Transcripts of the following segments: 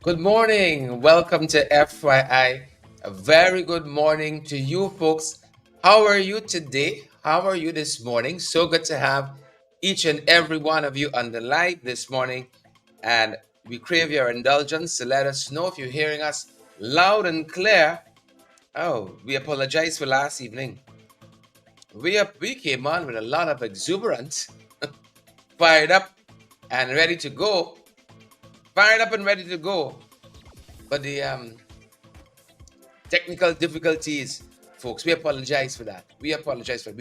Good morning. Welcome to FYI. A very good morning to you folks. How are you today? How are you this morning? So good to have each and every one of you on the live this morning. And we crave your indulgence to let us know if you're hearing us loud and clear. Oh, we apologize for last evening. We came on with a lot of exuberance, fired up and ready to go. Fired up and ready to go. But the technical difficulties, folks. We apologize for that. We apologize for it.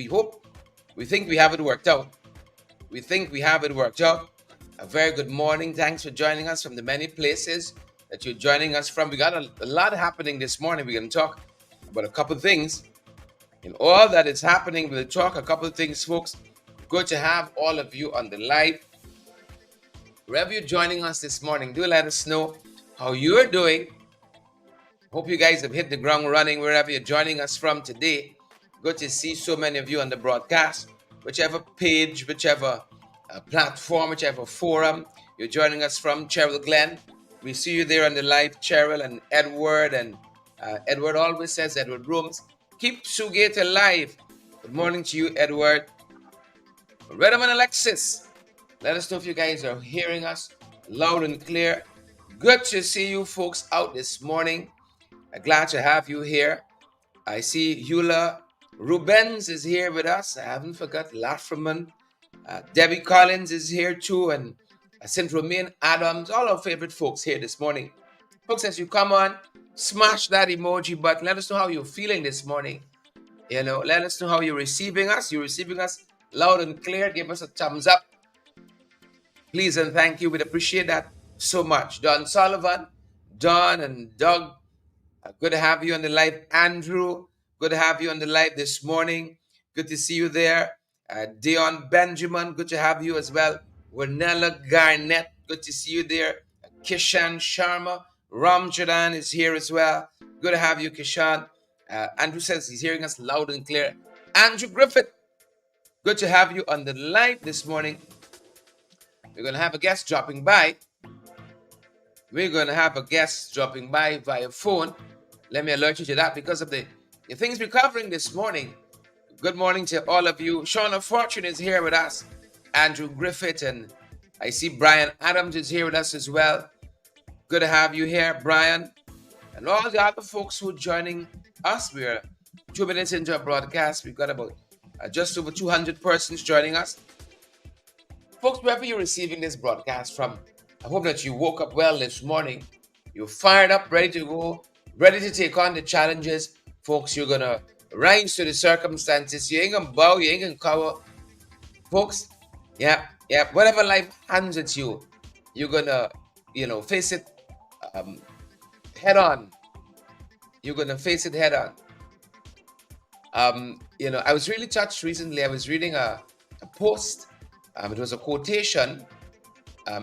We think we have it worked out. We think we have it worked out. A very good morning. Thanks for joining us from the many places that you're joining us from. We got a lot happening this morning. We're going to talk about a couple of things. In all that is happening, we'll talk a couple of things, folks. Good to have all of you on the live. Wherever you're joining us this morning, do let us know how you're doing. Hope you guys have hit the ground running wherever you're joining us from today. Good to see so many of you on the broadcast. Whichever page, whichever platform, whichever forum you're joining us from. Cheryl Glenn, we see you there on the live. Cheryl and Edward. And Edward always says, Edward Rooms, keep Sugate alive. Good morning to you, Edward. Redham and Alexis, let us know if you guys are hearing us loud and clear. Good to see you folks out this morning. Glad to have you here. I see Eula Rubens is here with us. I haven't forgot Lafferman. Debbie Collins is here too. And St. Romaine Adams, all our favorite folks here this morning. Folks, as you come on, smash that emoji button. Let us know how you're feeling this morning. Let us know how you're receiving us. You're receiving us loud and clear. Give us a thumbs up. Please and thank you. We'd appreciate that so much. Don Sullivan, Don and Doug, good to have you on the live. Andrew, good to have you on the live this morning. Good to see you there. Dion Benjamin, good to have you as well. Wanella Garnett, good to see you there. Kishan Sharma, Ramcharan is here as well. Good to have you, Kishan. Andrew says he's hearing us loud and clear. Andrew Griffith, good to have you on the live this morning. We're going to have a guest dropping by. We're going to have a guest dropping by via phone. Let me alert you to that because of the things we're covering this morning. Good morning to all of you. Shauna Fortune is here with us. Andrew Griffith, and I see Brian Adams is here with us as well. Good to have you here, Brian. And all the other folks who are joining us. We're 2 minutes into our broadcast. We've got about just over 200 persons joining us. Folks, wherever you're receiving this broadcast from, I hope that you woke up well this morning. You're fired up, ready to go, ready to take on the challenges. Folks, you're going to rise to the circumstances. You ain't going to bow, you ain't going to cover. Folks, yeah, whatever life hands at you, you're going to, face it head on. You're going to face it head on. I was really touched recently. I was reading a post. It was a quotation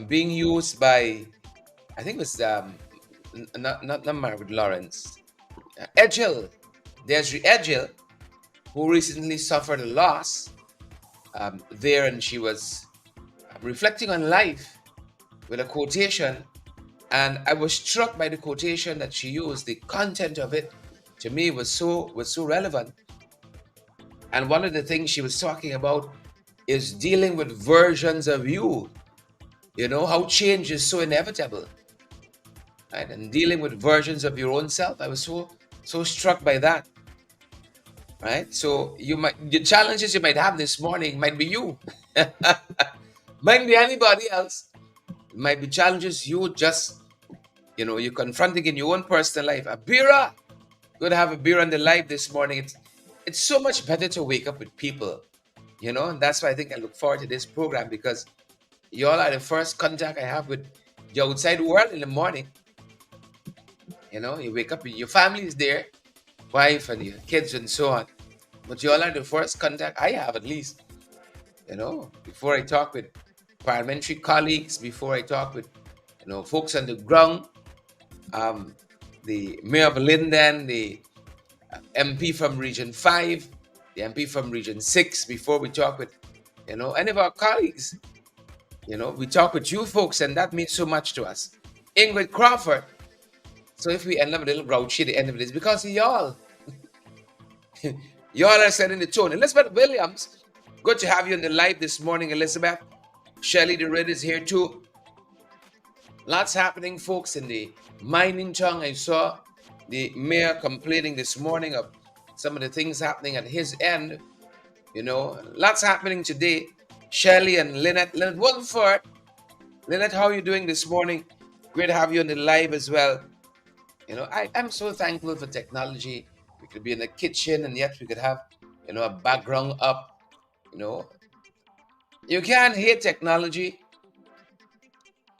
being used by, I think it was not Margaret Lawrence, Edgell, Desiree Edgell, who recently suffered a loss there, and she was reflecting on life with a quotation, and I was struck by the quotation that she used. The content of it, to me, was so relevant. And one of the things she was talking about is dealing with versions of you. How change is so inevitable, right? And dealing with versions of your own self. I was so struck by that, right? So the challenges you might have this morning might be you, might be anybody else. It might be challenges you just, you're confronting in your own personal life. Abira, good to have Abira on the live this morning. It's so much better to wake up with people, and that's why I think I look forward to this program, because y'all are the first contact I have with the outside world in the morning. You wake up, your family is there, wife and your kids and so on. But y'all are the first contact I have, at least. Before I talk with parliamentary colleagues, before I talk with, folks on the ground, the Mayor of Linden, the MP from Region 5, the MP from Region 6, before we talk with, any of our colleagues. We talk with you folks, and that means so much to us. Ingrid Crawford. So if we end up a little grouchy at the end of it, it's because of y'all. Y'all are setting the tone. Elizabeth Williams, good to have you on the live this morning, Elizabeth. Shelley DeRitt is here too. Lots happening, folks, in the mining tongue. I saw the mayor complaining this morning of some of the things happening at his end. You know, lots happening today. Shelley and Lynette Wolford. Lynette, how are you doing this morning? Great to have you on the live as well. You know, I'm so thankful for technology. We could be in the kitchen and yet we could have, you know, a background up. You know, you can't hate technology.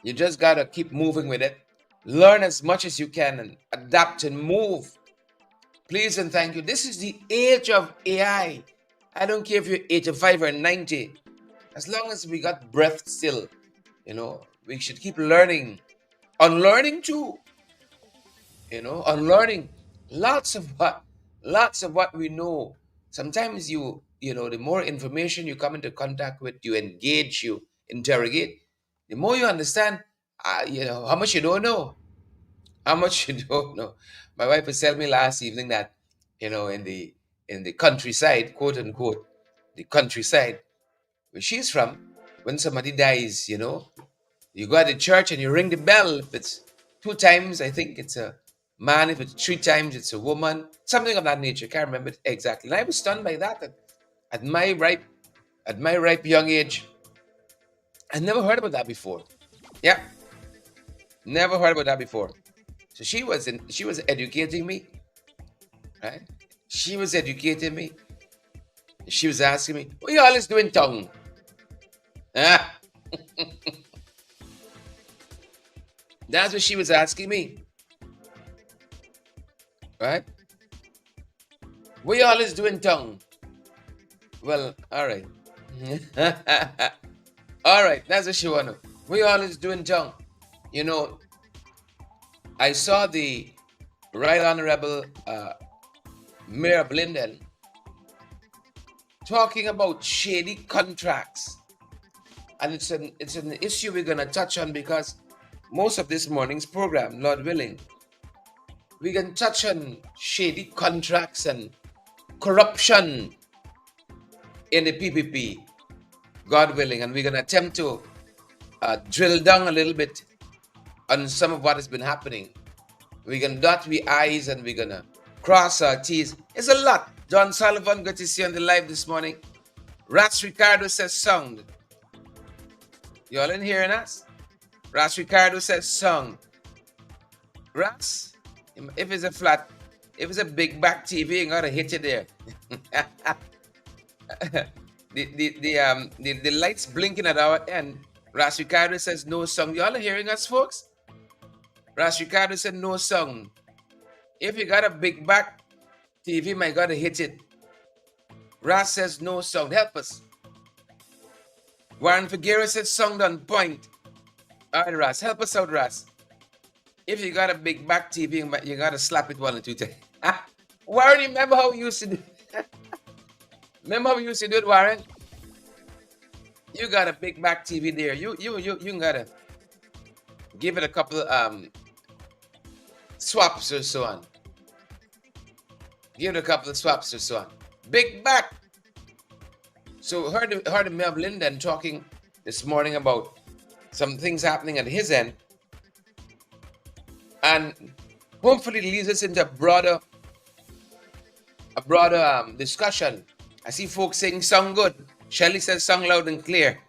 You just got to keep moving with it. Learn as much as you can and adapt and move. Please and thank you. This is the age of AI. I don't care if you're 85 or 90. As long as we got breath still, you know, we should keep learning. Unlearning too. You know, unlearning lots of what we know. Sometimes you know, the more information you come into contact with, you engage, you interrogate, the more you understand, you know, how much you don't know. How much you don't know. My wife was telling me last evening that, you know, in the countryside, quote unquote, the countryside where she's from, when somebody dies, you know, you go to the church and you ring the bell. If it's 2 times, I think it's a man. If it's 3 times, it's a woman. Something of that nature. Can't remember it exactly. And I was stunned by that. At my ripe young age, I never heard about that before. Yeah, never heard about that before. So she was educating me, right? She was educating me. She was asking me, "What you always doing, tongue?" Ah, that's what she was asking me, right? What you always doing, tongue? Well, all right. All right, that's what she wanted. What you always doing, tongue? You know, I saw the Right Honorable Mayor of Linden talking about shady contracts. And it's an issue we're going to touch on because most of this morning's program, Lord willing, we can touch on shady contracts and corruption in the PPP, God willing. And we're going to attempt to drill down a little bit on some of what has been happening. We're going to dot the I's and we're going to cross our T's. It's a lot. John Sullivan, good to see you on the live this morning. Rats Ricardo says sound. Y'all in hearing us? Rats Ricardo says sound. Rats, if it's a big back TV, you gotta hit it there. the lights blinking at our end. Rats Ricardo says no song. Y'all are hearing us, folks? Rats Ricardo said no song. If you got a big back TV, my gotta hit it. Ras says no sound. Help us. Warren Figueroa says sound on point. All right, Ras. Help us out, Ras. If you got a big back TV, you gotta slap it 1 or 2 times. Warren, remember how we used to do it? Remember how we used to do it, Warren? You got a big back TV there. You gotta give it a couple swaps or so on. Give it a couple of swaps or so on. Big back. So heard the Mayor of Linden talking this morning about some things happening at his end, and hopefully leads us into a broader discussion. I see folks saying sound good. Shelley says sound loud and clear.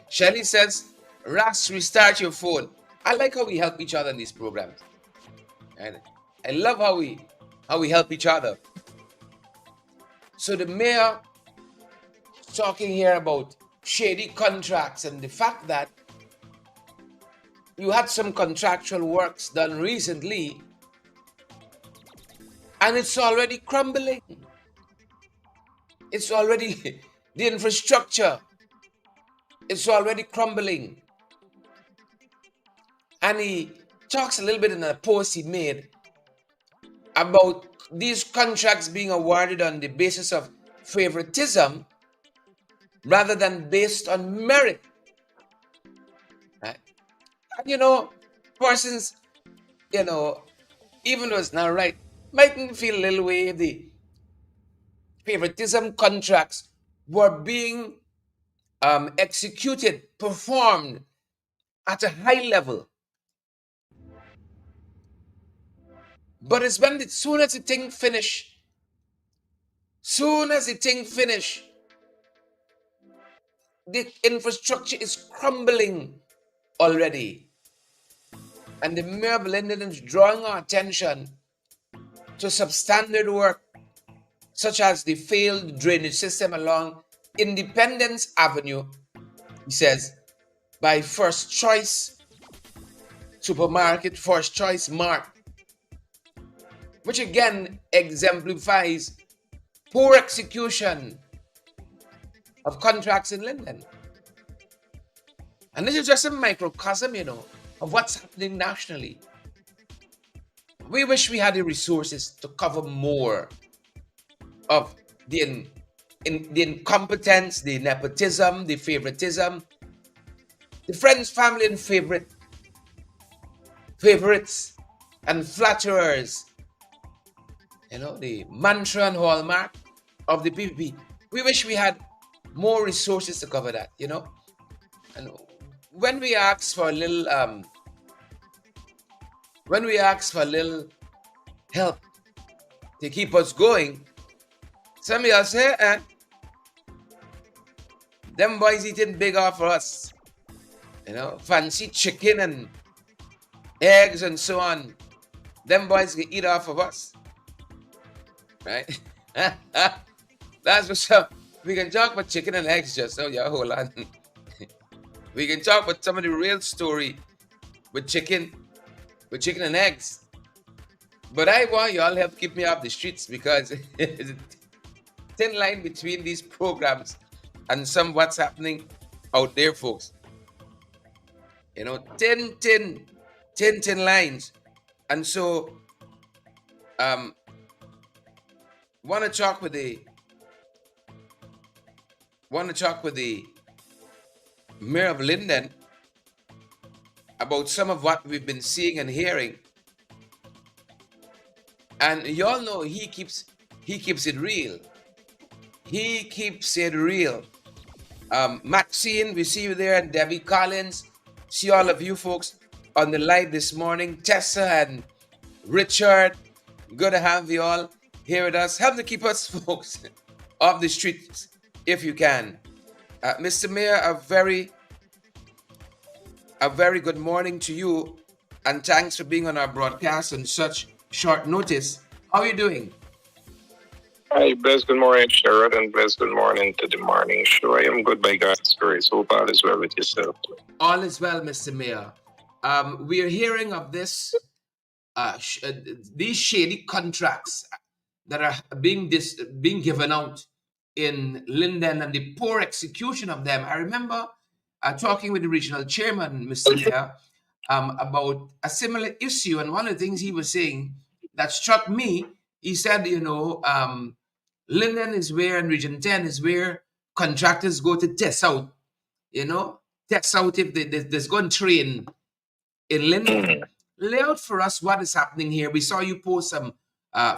Shelley says, Ras, restart your phone. I like how we help each other in these programs. And I love how we help each other. So the mayor talking here about shady contracts and the fact that you had some contractual works done recently and it's already crumbling. It's already, the infrastructure, it's already crumbling. And he talks a little bit in a post he made about these contracts being awarded on the basis of favoritism rather than based on merit. And persons, even though it's not right, mightn't feel a little way if the favoritism contracts were being executed, performed at a high level. But it's when soon as the thing finish, the infrastructure is crumbling already. And the mayor of London is drawing our attention to substandard work, such as the failed drainage system along Independence Avenue, he says, by First Choice Supermarket, First Choice Mart, which again exemplifies poor execution of contracts in London. And this is just a microcosm, of what's happening nationally. We wish we had the resources to cover more of the incompetence, the nepotism, the favoritism, the friends, family, and favorites, and flatterers, the mantra and hallmark of the PPP. We wish we had more resources to cover that, And when we ask for a little, help to keep us going, some of y'all say, them boys eating big off for us. Fancy chicken and eggs and so on. Them boys can eat off of us. Right? That's what's up. We can talk about chicken and eggs just now. Yeah, hold on. We can talk about some of the real story with chicken and eggs. But I want y'all help keep me off the streets, because it's a thin line between these programs and some what's happening out there, folks. Thin lines. And so want to talk with the mayor of Linden about some of what we've been seeing and hearing. And y'all know he keeps it real. He keeps it real. Maxine, we see you there, and Debbie Collins. See all of you folks on the live this morning. Tessa and Richard, good to have you all here with us. Help to keep us, folks, off the streets if you can. Mr. Mayor, a very good morning to you, and thanks for being on our broadcast on such short notice. How are you doing? Hi, blessed good morning, Sherrod, and blessed good morning to the morning show. I am good by God's grace. Hope all is well with yourself. All is well, Mr. Mayor. We are hearing of this, these shady contracts that are being given out in Linden, and the poor execution of them. I remember talking with the regional chairman, Mr. Mayor, about a similar issue, and one of the things he was saying that struck me, he said, Linden is where, and Region 10 is where contractors go to test out, if there's going to train in Linden. Lay out for us what is happening here. We saw you post some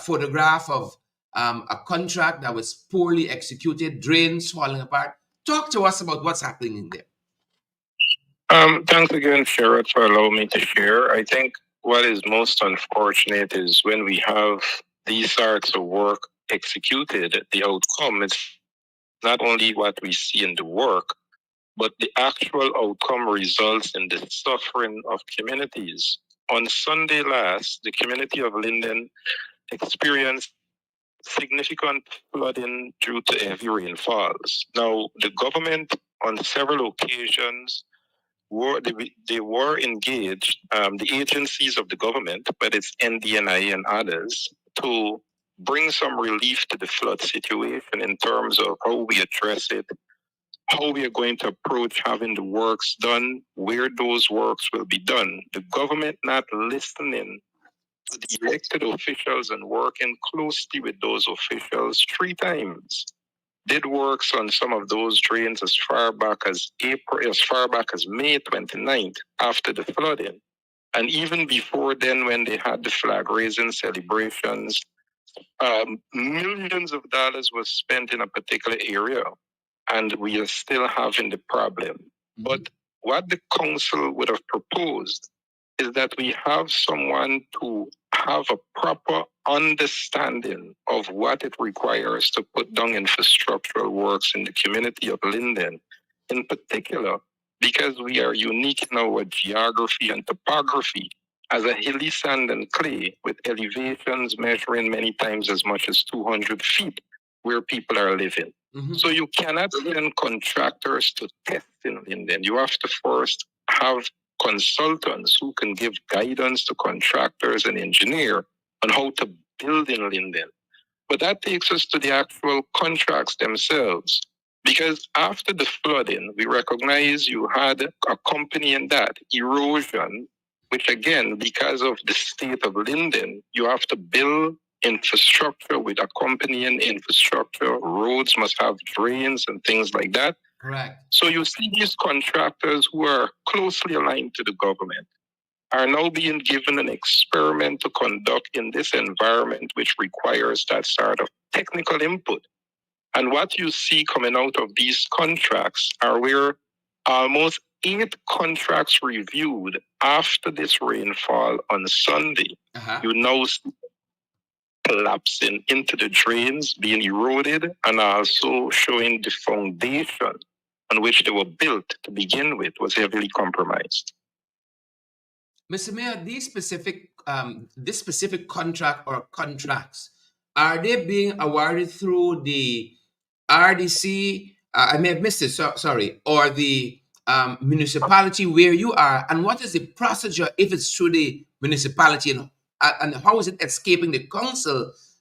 photograph of a contract that was poorly executed, drains falling apart. Talk to us about what's happening in there. Thanks again, Sherrod, for allowing me to share. I think what is most unfortunate is when we have these sorts of work executed, the outcome is not only what we see in the work, but the actual outcome results in the suffering of communities. On Sunday last, the community of Linden experienced significant flooding due to heavy rainfalls. Now, the government on several occasions they were engaged, the agencies of the government, but it's NDNI and others, to bring some relief to the flood situation in terms of how we address it, how we are going to approach having the works done, where those works will be done. The government not listening to the elected officials and working closely with those officials 3 times. did works on some of those drains as far back as May 29th after the flooding. And even before then, when they had the flag raising celebrations, millions of dollars was spent in a particular area, and we are still having the problem. Mm-hmm. But what the council would have proposed is that we have someone to have a proper understanding of what it requires to put down infrastructural works in the community of Linden, in particular, because we are unique in our geography and topography as a hilly sand and clay with elevations measuring many times as much as 200 feet where people are living. Mm-hmm. So you cannot send contractors to test in Linden. You have to first have consultants who can give guidance to contractors and engineer on how to build in Linden. But that takes us to the actual contracts themselves. Because after the flooding, we recognize you had accompanying that erosion, which again, because of the state of Linden, you have to build infrastructure with accompanying infrastructure. Roads must have drains and things like that. Correct. So you see these contractors who are closely aligned to the government are now being given an experiment to conduct in this environment, which requires that sort of technical input. And what you see coming out of these contracts are where almost 8 contracts reviewed after this rainfall on Sunday, you now see collapsing into the drains, being eroded, and also showing the foundation on which they were built to begin with was heavily compromised. Mr. Mayor, this specific contract or contracts, are they being awarded through the RDC? I may have missed it. Sorry, or the municipality where you are, and what is the procedure if it's through the municipality, and how is it escaping the council's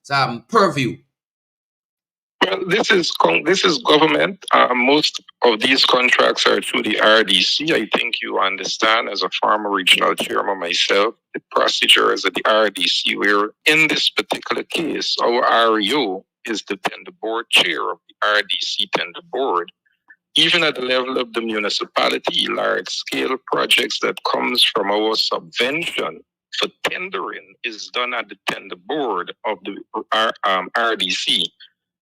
purview? Well, this is government. Most of these contracts are through the RDC. I think you understand, as a former regional chairman myself, the procedures at the RDC. Where in this particular case, our REO is the tender board chair of the RDC tender board. Even at the level of the municipality, large-scale projects that comes from our subvention for tendering is done at the tender board of the RDC.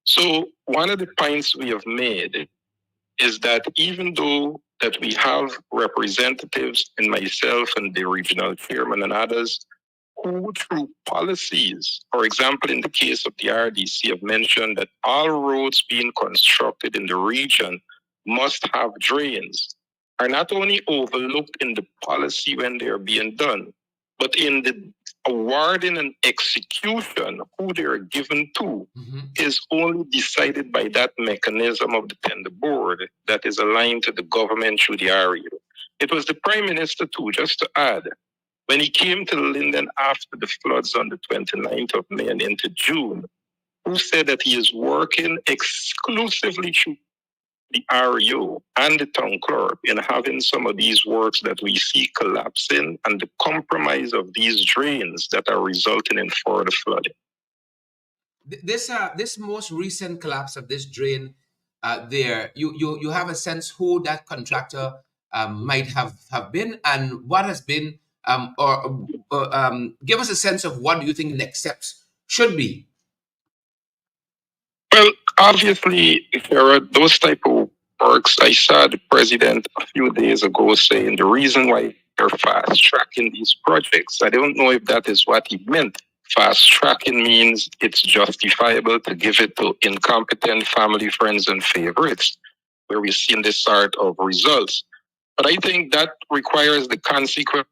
So one of the points we have made is that even though that we have representatives and myself and the regional chairman and others who through policies, for example, in the case of the RDC, have mentioned that all roads being constructed in the region must have drains, are not only overlooked in the policy when they are being done, but in the awarding and execution, who they are given to is only decided by that mechanism of the tender board that is aligned to the government through the REO. It was the Prime Minister too, just to add, when he came to Linden after the floods on the 29th of May and into June, who said that he is working exclusively through the REO and the town clerk in having some of these works that we see collapsing and the compromise of these drains that are resulting in further flooding. This most recent collapse of this drain, there, you have a sense who that contractor might have been, and what has been, give us a sense of what do you think next steps should be. Well, obviously, if there are those type of works, I saw the president a few days ago saying the reason why they're fast tracking these projects. I don't know if that is what he meant. Fast tracking means it's justifiable to give it to incompetent family, friends, and favorites, where we've seen this sort of results. But I think that requires the consequence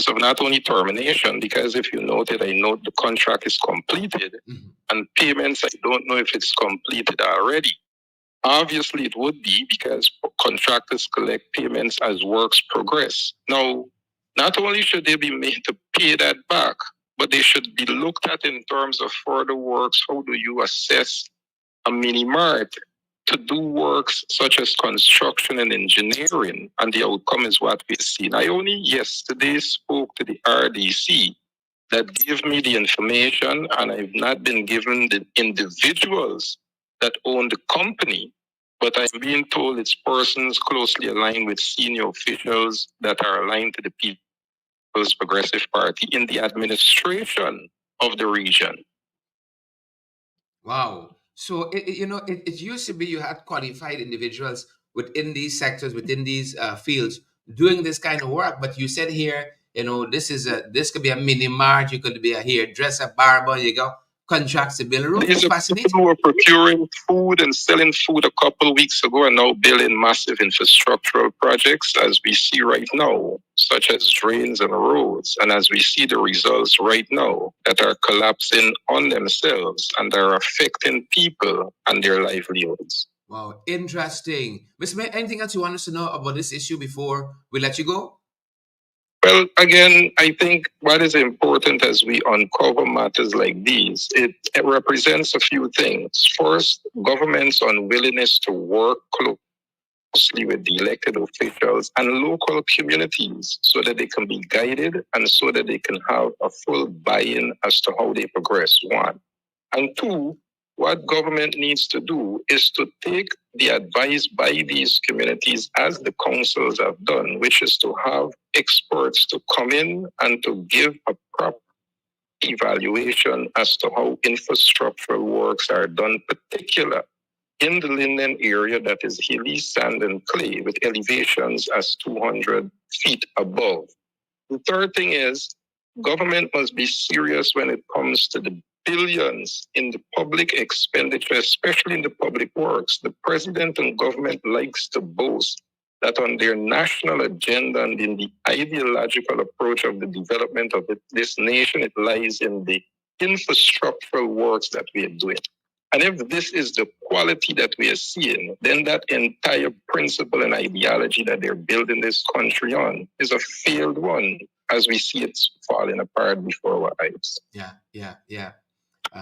of not only termination, because if you noted, I note the contract is completed, and payments, I don't know if it's completed already. Obviously, it would be, because contractors collect payments as works progress. Now, not only should they be made to pay that back, but they should be looked at in terms of further works. How do you assess a mini mart to do works such as construction and engineering? And the outcome is what we've seen. I only yesterday spoke to the RDC that gave me the information, and I've not been given the individuals that own the company, but I'm being told it's persons closely aligned with senior officials that are aligned to the People's Progressive Party in the administration of the region. Wow. So it used to be you had qualified individuals within these sectors, within these fields, doing this kind of work. But you said here, this could be a mini mart, you could be a hairdresser, barber, you got contracts to build a road. These It's are fascinating. people who were procuring food and selling food a couple of weeks ago and now building massive infrastructural projects, as we see right now, such as drains and roads, and as we see the results right now that are collapsing on themselves and are affecting people and their livelihoods. Wow, interesting. Mr. Mayor, anything else you want us to know about this issue before we let you go? Well, again, I think what is important as we uncover matters like these, it represents a few things. First, government's unwillingness to work closely with the elected officials and local communities so that they can be guided and so that they can have a full buy-in as to how they progress, one. And two, what government needs to do is to take the advice by these communities, as the councils have done, which is to have experts to come in and to give a proper evaluation as to how infrastructural works are done, particular in the Linden area that is hilly, sand, and clay with elevations as 200 feet above. The third thing is government must be serious when it comes to the billions in the public expenditure, especially in the public works. The president and government likes to boast that on their national agenda and in the ideological approach of the development of this nation, it lies in the infrastructural works that we are doing. And if this is the quality that we are seeing, then that entire principle and ideology that they're building this country on is a failed one, as we see it falling apart before our eyes. Yeah.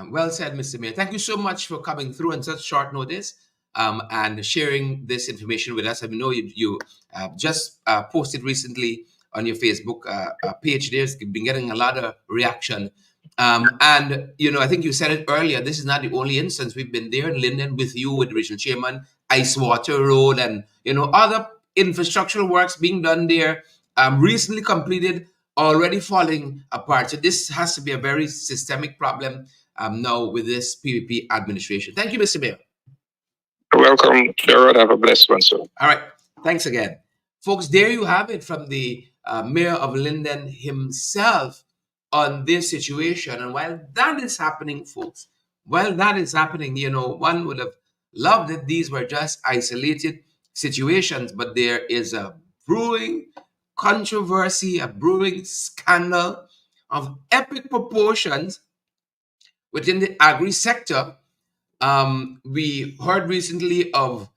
Well said, Mr. Mayor. Thank you so much for coming through on such short notice and sharing this information with us. I know you just posted recently on your Facebook page. There's been getting a lot of reaction. And, I think you said it earlier, this is not the only instance. We've been there in Linden with you, with the regional chairman, Icewater Road, and, other infrastructural works being done there, recently completed, already falling apart. So this has to be a very systemic problem now with this PVP administration. Thank you, Mr. Mayor. You're welcome, Gerard. Have a blessed one, sir. All right. Thanks again. Folks, there you have it from the mayor of Linden himself on this situation. And while that is happening, folks, while that is happening, one would have loved that these were just isolated situations, but there is a brewing controversy, a brewing scandal of epic proportions within the agri sector. We heard recently of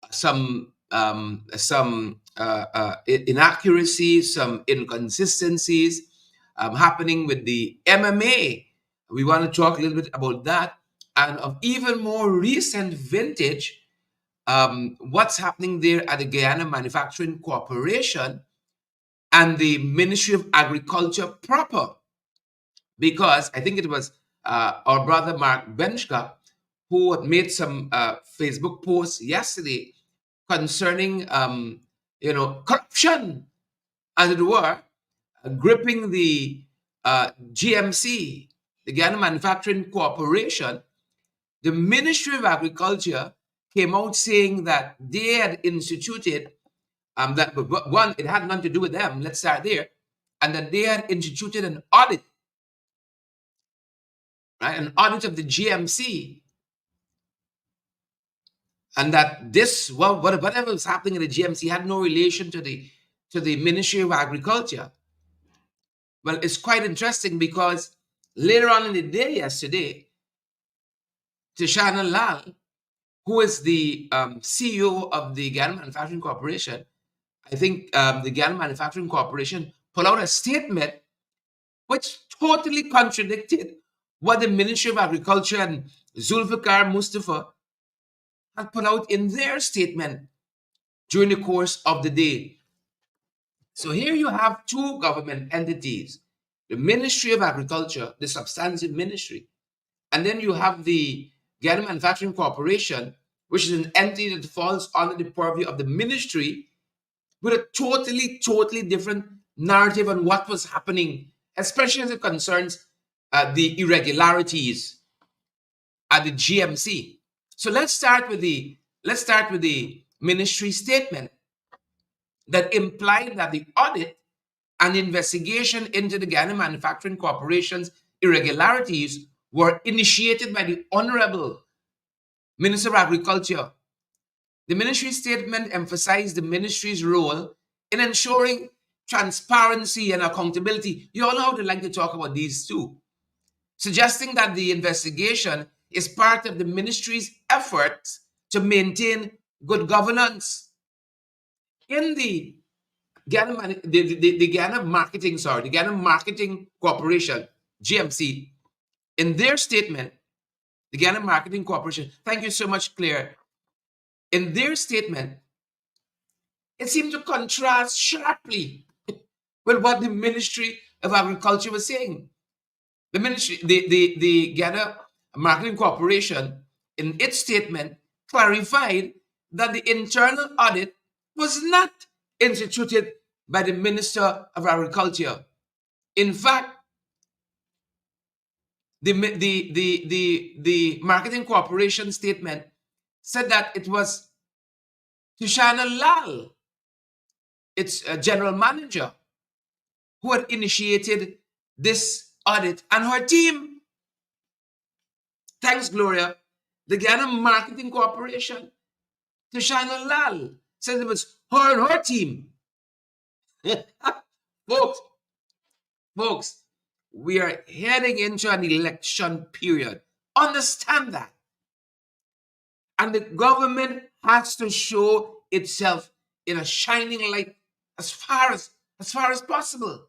some inaccuracies, some inconsistencies happening with the MMA. We want to talk a little bit about that, and of even more recent vintage, what's happening there at the Guyana Manufacturing Corporation and the Ministry of Agriculture proper. Because I think it was our brother Mark Benchka who had made some Facebook posts yesterday concerning, corruption, as it were, gripping the GMC, the Guyana Manufacturing Corporation. The Ministry of Agriculture came out saying that they had instituted, that one, it had nothing to do with them, let's start there, and that they had instituted an audit, right, an audit of the GMC, and that this, whatever was happening in the GMC had no relation to the Ministry of Agriculture. Well, it's quite interesting because later on in the day yesterday, Tishana Lal, who is the CEO of the Guyana Manufacturing Corporation, I think the Guyana Manufacturing Corporation put out a statement which totally contradicted what the Ministry of Agriculture and Zulfikar Mustafa had put out in their statement during the course of the day. So here you have two government entities, the Ministry of Agriculture, the substantive ministry, and then you have the Ghana Manufacturing Corporation, which is an entity that falls under the purview of the ministry, with a totally different narrative on what was happening, especially as it concerns the irregularities at the GMC. So let's start with the ministry statement that implied that the audit and investigation into the Ghana Manufacturing Corporation's irregularities were initiated by the Honorable Minister of Agriculture. The ministry statement emphasized the ministry's role in ensuring transparency and accountability. You all know how they like to talk about these two, suggesting that the investigation is part of the ministry's efforts to maintain good governance. In the Ghana, the Ghana Marketing Corporation, GMC, in their statement, the Ghana Marketing Corporation, thank you so much, Claire. In their statement, it seemed to contrast sharply with what the Ministry of Agriculture was saying. The ministry, the Ghana Marketing Corporation, in its statement, clarified that the internal audit was not instituted by the Minister of Agriculture. In fact, the Marketing Corporation statement said that it was Tushana Lal, its general manager, who had initiated this audit, and her team. Thanks, Gloria. The Ghana Marketing Corporation, Tushana Lal, said it was her and her team. Folks, we are heading into an election period. Understand that. And the government has to show itself in a shining light as far as possible.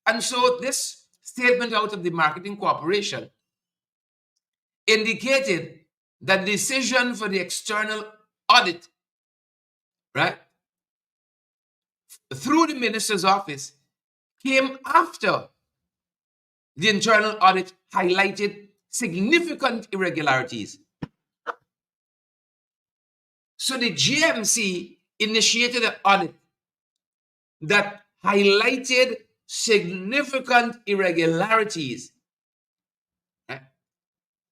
And so this statement out of the Marketing Corporation indicated that the decision for the external audit, right, through the minister's office came after the internal audit highlighted significant irregularities. So the GMC initiated an audit that highlighted significant irregularities.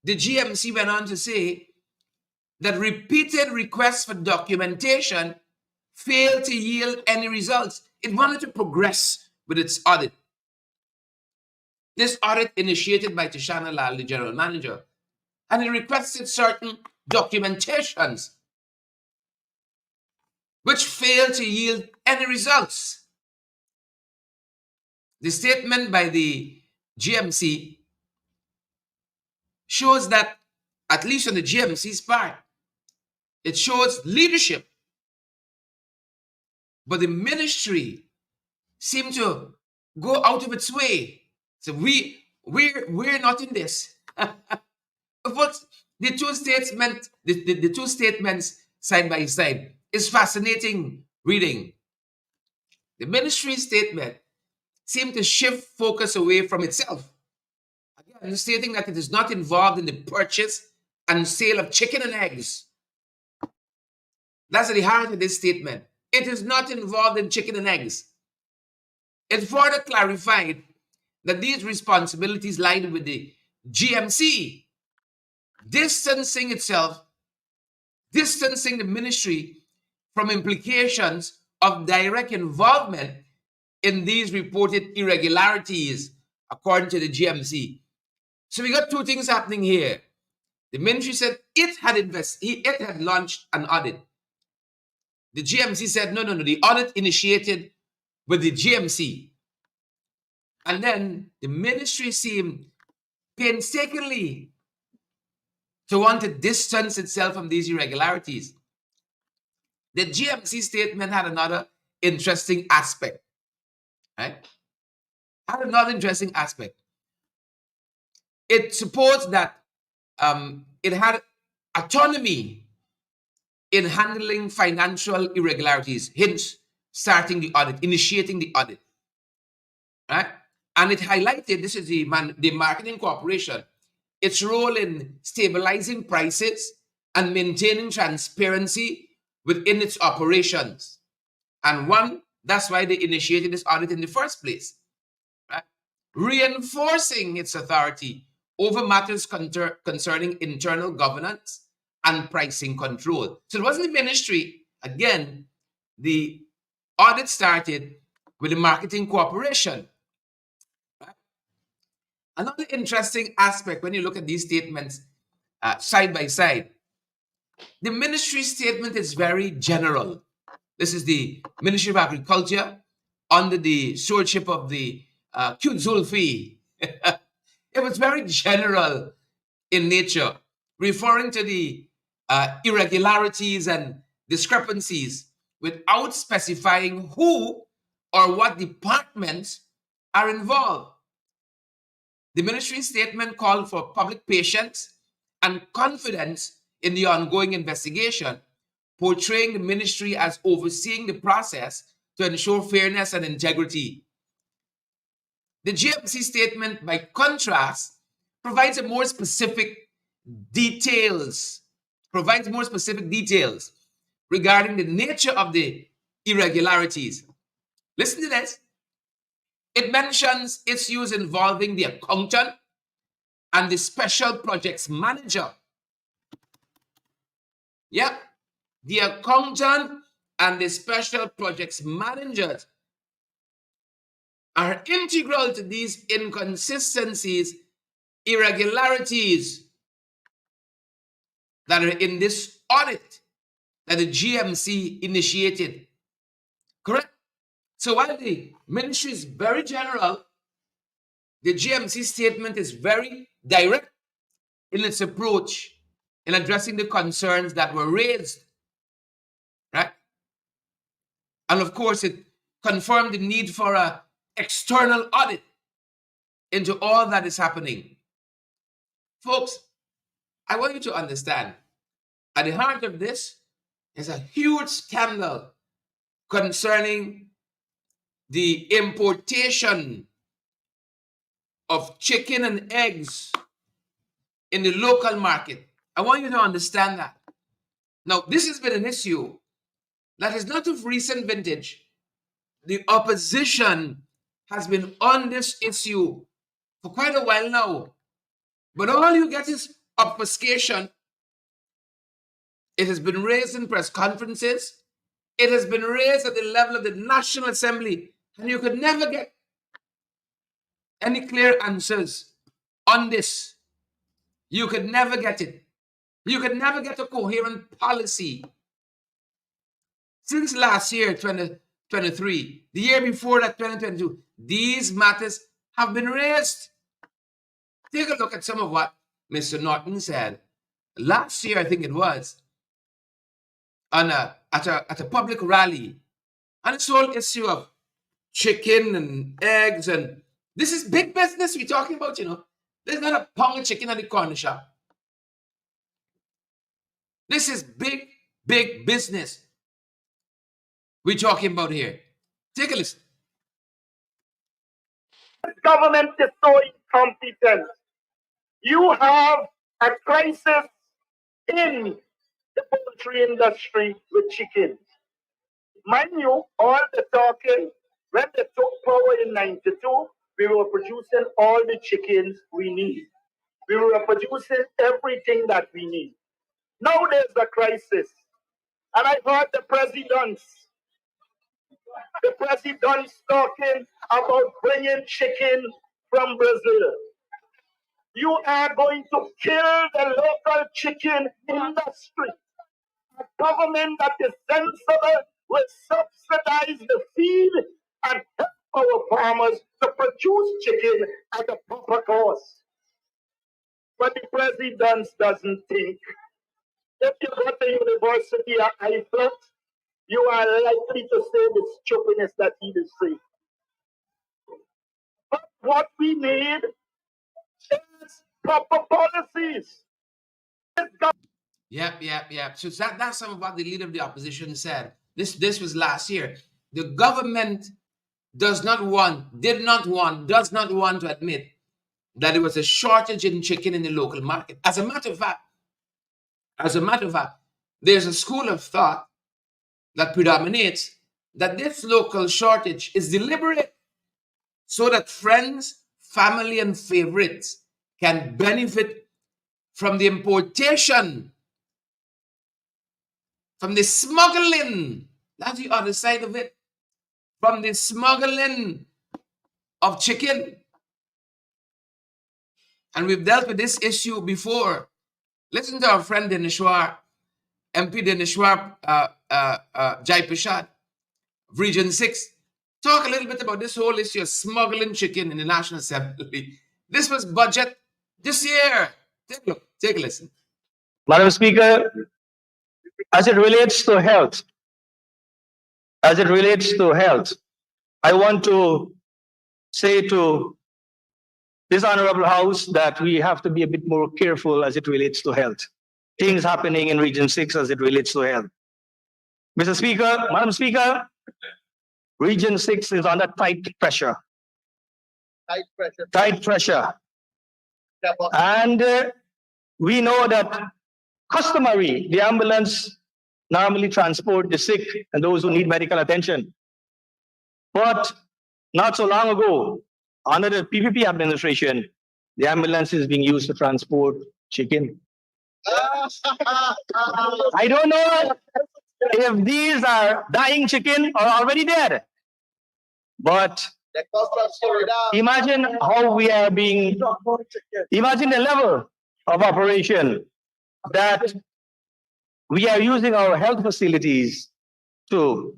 The GMC went on to say that repeated requests for documentation failed to yield any results. It wanted to progress with its audit. This audit initiated by Tushana Lal, the general manager, and it requested certain documentations which failed to yield any results. The statement by the GMC shows that, at least on the GMC's part, it shows leadership. But the ministry seemed to go out of its way. So we're not in this. But the two statements side by side is fascinating reading. The ministry statement seemed to shift focus away from itself, again stating that it is not involved in the purchase and sale of chicken and eggs. That's at the heart of this statement. It is not involved in chicken and eggs. It further clarified that these responsibilities lied with the GMC, distancing the ministry from implications of direct involvement in these reported irregularities, according to the GMC. So we got two things happening here. The ministry said it had launched an audit. The GMC said, no, the audit initiated with the GMC. And then the ministry seemed painstakingly to want to distance itself from these irregularities. The GMC statement had another interesting aspect, right? It supports that it had autonomy in handling financial irregularities, hence starting the audit, initiating the audit, right? And it highlighted, this is the Marketing Corporation, its role in stabilizing prices and maintaining transparency within its operations. And that's why they initiated this audit in the first place, right? Reinforcing its authority over matters concerning internal governance and pricing control. So it wasn't the ministry. Again, the audit started with the Marketing Corporation. Right? Another interesting aspect when you look at these statements side by side, the ministry statement is very general. This is the Ministry of Agriculture under the stewardship of the Cute Zulfi. It was very general in nature, referring to the irregularities and discrepancies without specifying who or what departments are involved. The ministry statement called for public patience and confidence in the ongoing investigation, portraying the ministry as overseeing the process to ensure fairness and integrity. The GMC statement, by contrast, provides more specific details regarding the nature of the irregularities. Listen to this. It mentions issues involving the accountant and the special projects manager. Yeah, the accountant and the special projects managers are integral to these inconsistencies, irregularities that are in this audit that the GMC initiated. Correct? So while the ministry is very general, the GMC statement is very direct in its approach in addressing the concerns that were raised. Right? And of course, it confirmed the need for an external audit into all that is happening. Folks, I want you to understand, at the heart of this is a huge scandal concerning the importation of chicken and eggs in the local market. I want you to understand that. Now, this has been an issue that is not of recent vintage. The opposition has been on this issue for quite a while now. But all you get is obfuscation. It has been raised in press conferences. It has been raised at the level of the National Assembly. And you could never get any clear answers on this. You could never get it. You could never get a coherent policy. Since last year, 2023, the year before that, 2022, these matters have been raised. Take a look at some of what Mr. Norton said last year, I think it was, at a public rally, and this whole issue of chicken and eggs, and this is big business we're talking about, you know. There's not a pound of chicken at the corner shop. This is big, big business we're talking about here. Take a listen. This government is so incompetent. You have a crisis in the poultry industry with chickens. Mind you, all the talking, when they took power in 92, we were producing all the chickens we need. We were producing everything that we need. Now there's a crisis. And I heard the presidents talking about bringing chicken from Brazil. You are going to kill the local chicken industry. A government that is sensible will subsidize the feed and help our farmers to produce chicken at a proper cost. But the president doesn't think. If you go to University of Iceland, you are likely to say the stupidness that he is saying. But what we need is proper policies. Yeah. So that's some of what the leader of the opposition said. This was last year. The government does not want to admit that there was a shortage in chicken in the local market. As a matter of fact, there's a school of thought that predominates that this local shortage is deliberate so that friends, family, and favorites can benefit from the importation, from the smuggling. That's the other side of it. From the smuggling of chicken. And we've dealt with this issue before. Listen to our friend Dineshwar, MP Dineshwar Jaipashad, Region 6. Talk a little bit about this whole issue of smuggling chicken in the National Assembly. This was budget this year. Take a look, take a listen. Madam Speaker, as it relates to health, I want to say to this Honorable House that we have to be a bit more careful as it relates to health. Things happening in Region 6 as it relates to health. Mr. Speaker, Madam Speaker, Region 6 is under tight pressure. Tight pressure. And we know that customary, the ambulance normally transport the sick and those who need medical attention. But not so long ago, under the PPP administration, the ambulance is being used to transport chicken. I don't know if these are dying chicken or already dead. But imagine how we are being, imagine the level of operation that we are using our health facilities to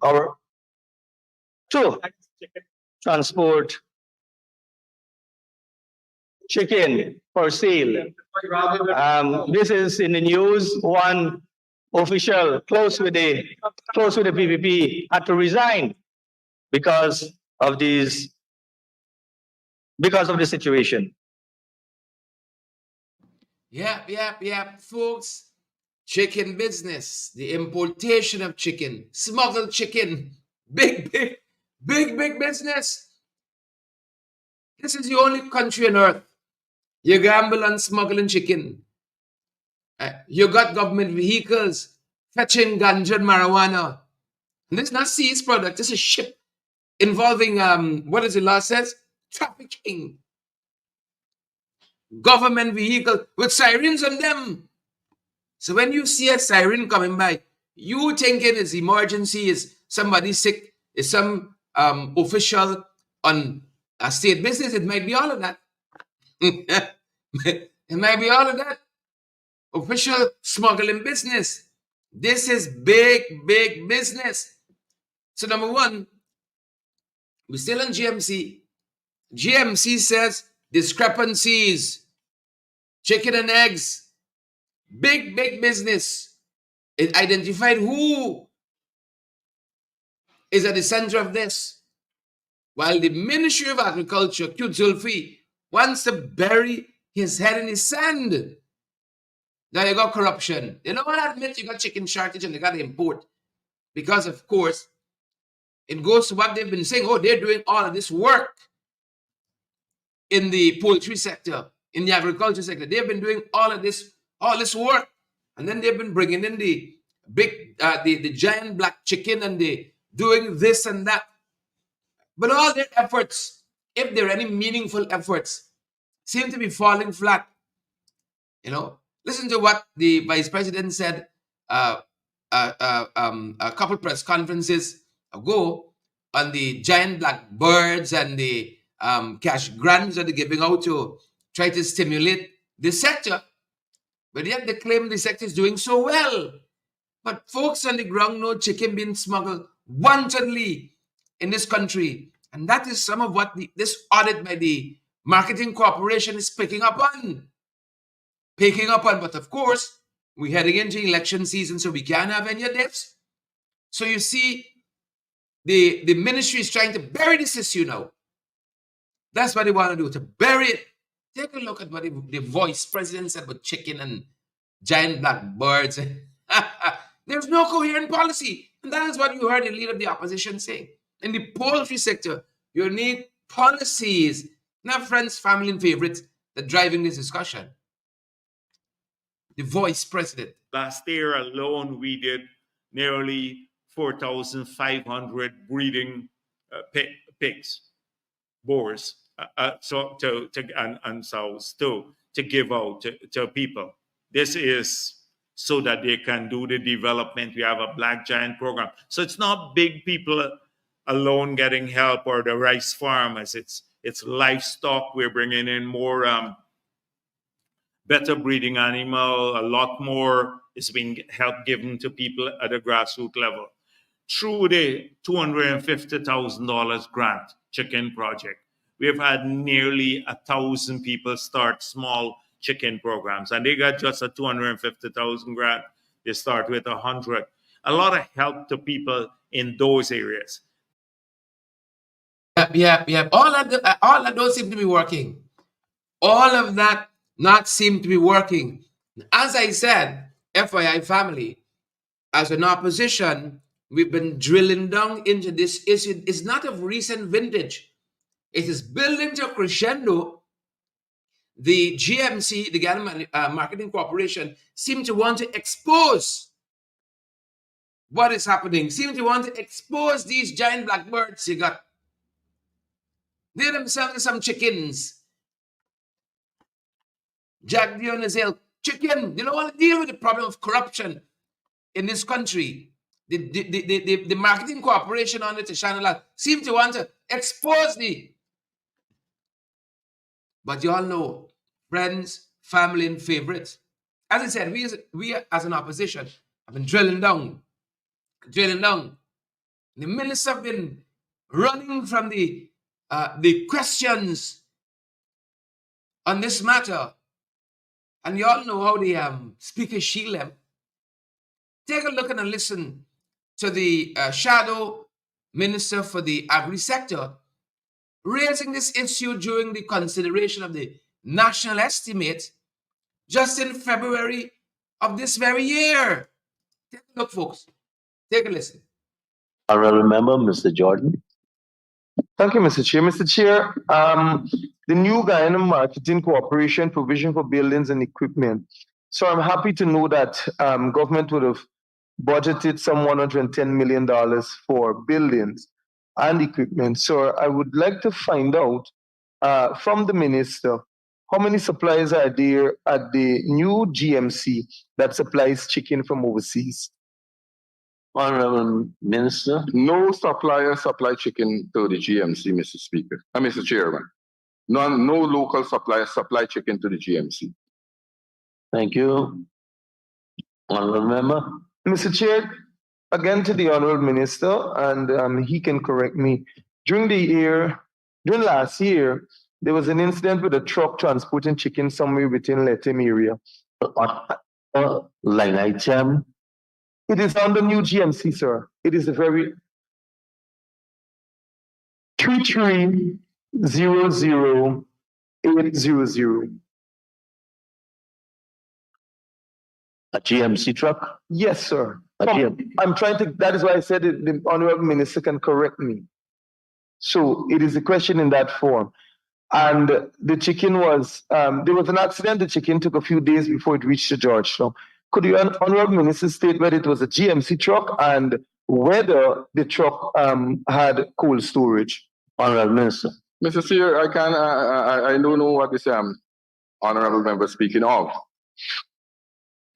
transport chicken for sale. This is in the news. One official close with the PPP had to resign because of the situation. Yep, folks. Chicken business, the importation of chicken, smuggled chicken, big business. This is the only country on earth you gamble on smuggling chicken. You got government vehicles fetching ganja and marijuana. And this is not seized product, this is ship involving, what does the law says? Trafficking. Government vehicle with sirens on them. So when you see a siren coming by, you thinking it's emergency, is somebody sick, is some official on a state business. It might be all of that. It might be all of that. Official smuggling business. This is big business. So number one, we're still on GMC. GMC says discrepancies. Chicken and eggs. Big business. It identified who is at the center of this. While the Ministry of Agriculture, Q Zulfi, wants to bury his head in the sand. That you got corruption. They don't want to admit you got chicken shortage and they got to import. Because, of course, it goes to what they've been saying. Oh, they're doing all of this work in the poultry sector, in the agriculture sector. They've been doing all this work. And then they've been bringing in the big, the giant black chicken, and they doing this and that. But all their efforts, if there are any meaningful efforts, seem to be falling flat. You know, listen to what the Vice President said a couple press conferences ago on the giant black birds and the cash grants that they're giving out to try to stimulate the sector. But yet they claim the sector is doing so well. But folks on the ground know chicken being smuggled wantonly in this country. And that is some of what this audit by the Marketing Corporation is picking up on. But of course, we're heading into election season, so we can't have any of this. So you see, the ministry is trying to bury this issue now. That's what they want to do, to bury it. Take a look at what the Vice President said about chicken and giant black birds. There's no coherent policy. And that is what you heard the leader of the opposition saying. In the poultry sector, you need policies, not friends, family, and favorites. that driving this discussion. The vice president. Last year alone, we did nearly 4,500 breeding pigs, boars, so and sows to give out to people. This is so that they can do the development. We have a Black Giant program, so it's not big people alone getting help or the rice farmers. It's livestock. We're bringing in more better breeding animal. A lot more is being help given to people at a grassroots level through the $250,000 grant chicken project. We have had nearly 1,000 people start small chicken programs, and they got just a $250,000 grant. They start with 100. A lot of help to people in those areas. Yeah. All of those seem to be working. All of that not seem to be working. As I said, FYI family, as an opposition, we've been drilling down into this issue. It's not of recent vintage. It is building to a crescendo. The GMC, the Ghana Marketing Corporation, seem to want to expose what is happening, seem to want to expose these giant blackbirds you got. They themselves are some chickens. Jack Dion is a chicken. They don't want to deal with the problem of corruption in this country. The marketing corporation on it, Channel, seem to want to expose the. But you all know, friends, family, and favorites. As I said, we as an opposition have been drilling down. The ministers have been running from the questions on this matter. And you all know how the speaker shield them. Take a look and listen to the shadow minister for the agri sector raising this issue during the consideration of the national estimate just in February of this very year. Take a look, folks. Take a listen. I remember Mr. Jordan. Thank you, Mr. Chair. Mr. Chair, the new Guyana Marketing Corporation provision for buildings and equipment. So I'm happy to know that government would have budgeted some $110 million for buildings and equipment. So I would like to find out from the minister, how many suppliers are there at the new GMC that supplies chicken from overseas? Honorable Minister. No supplier supply chicken to the GMC, Mr. Speaker. Mr. Chairman. No local supplier supply chicken to the GMC. Thank you. Honorable Member. Mr. Chair, again to the Honorable Minister, and he can correct me. During last year, there was an incident with a truck transporting chicken somewhere within Letem area. Line item. It is on the new GMC, sir. It is a very 3300800. A GMC truck? Yes, sir. I'm trying to, that is why I said it, the Honorable Minister can correct me. So it is a question in that form. And the chicken was, there was an accident, the chicken took a few days before it reached the Georgetown. Could you, Honorable Minister, state whether it was a GMC truck and whether the truck had cold storage? Honorable Minister. Mr. Chair, I don't know what this honorable member speaking of.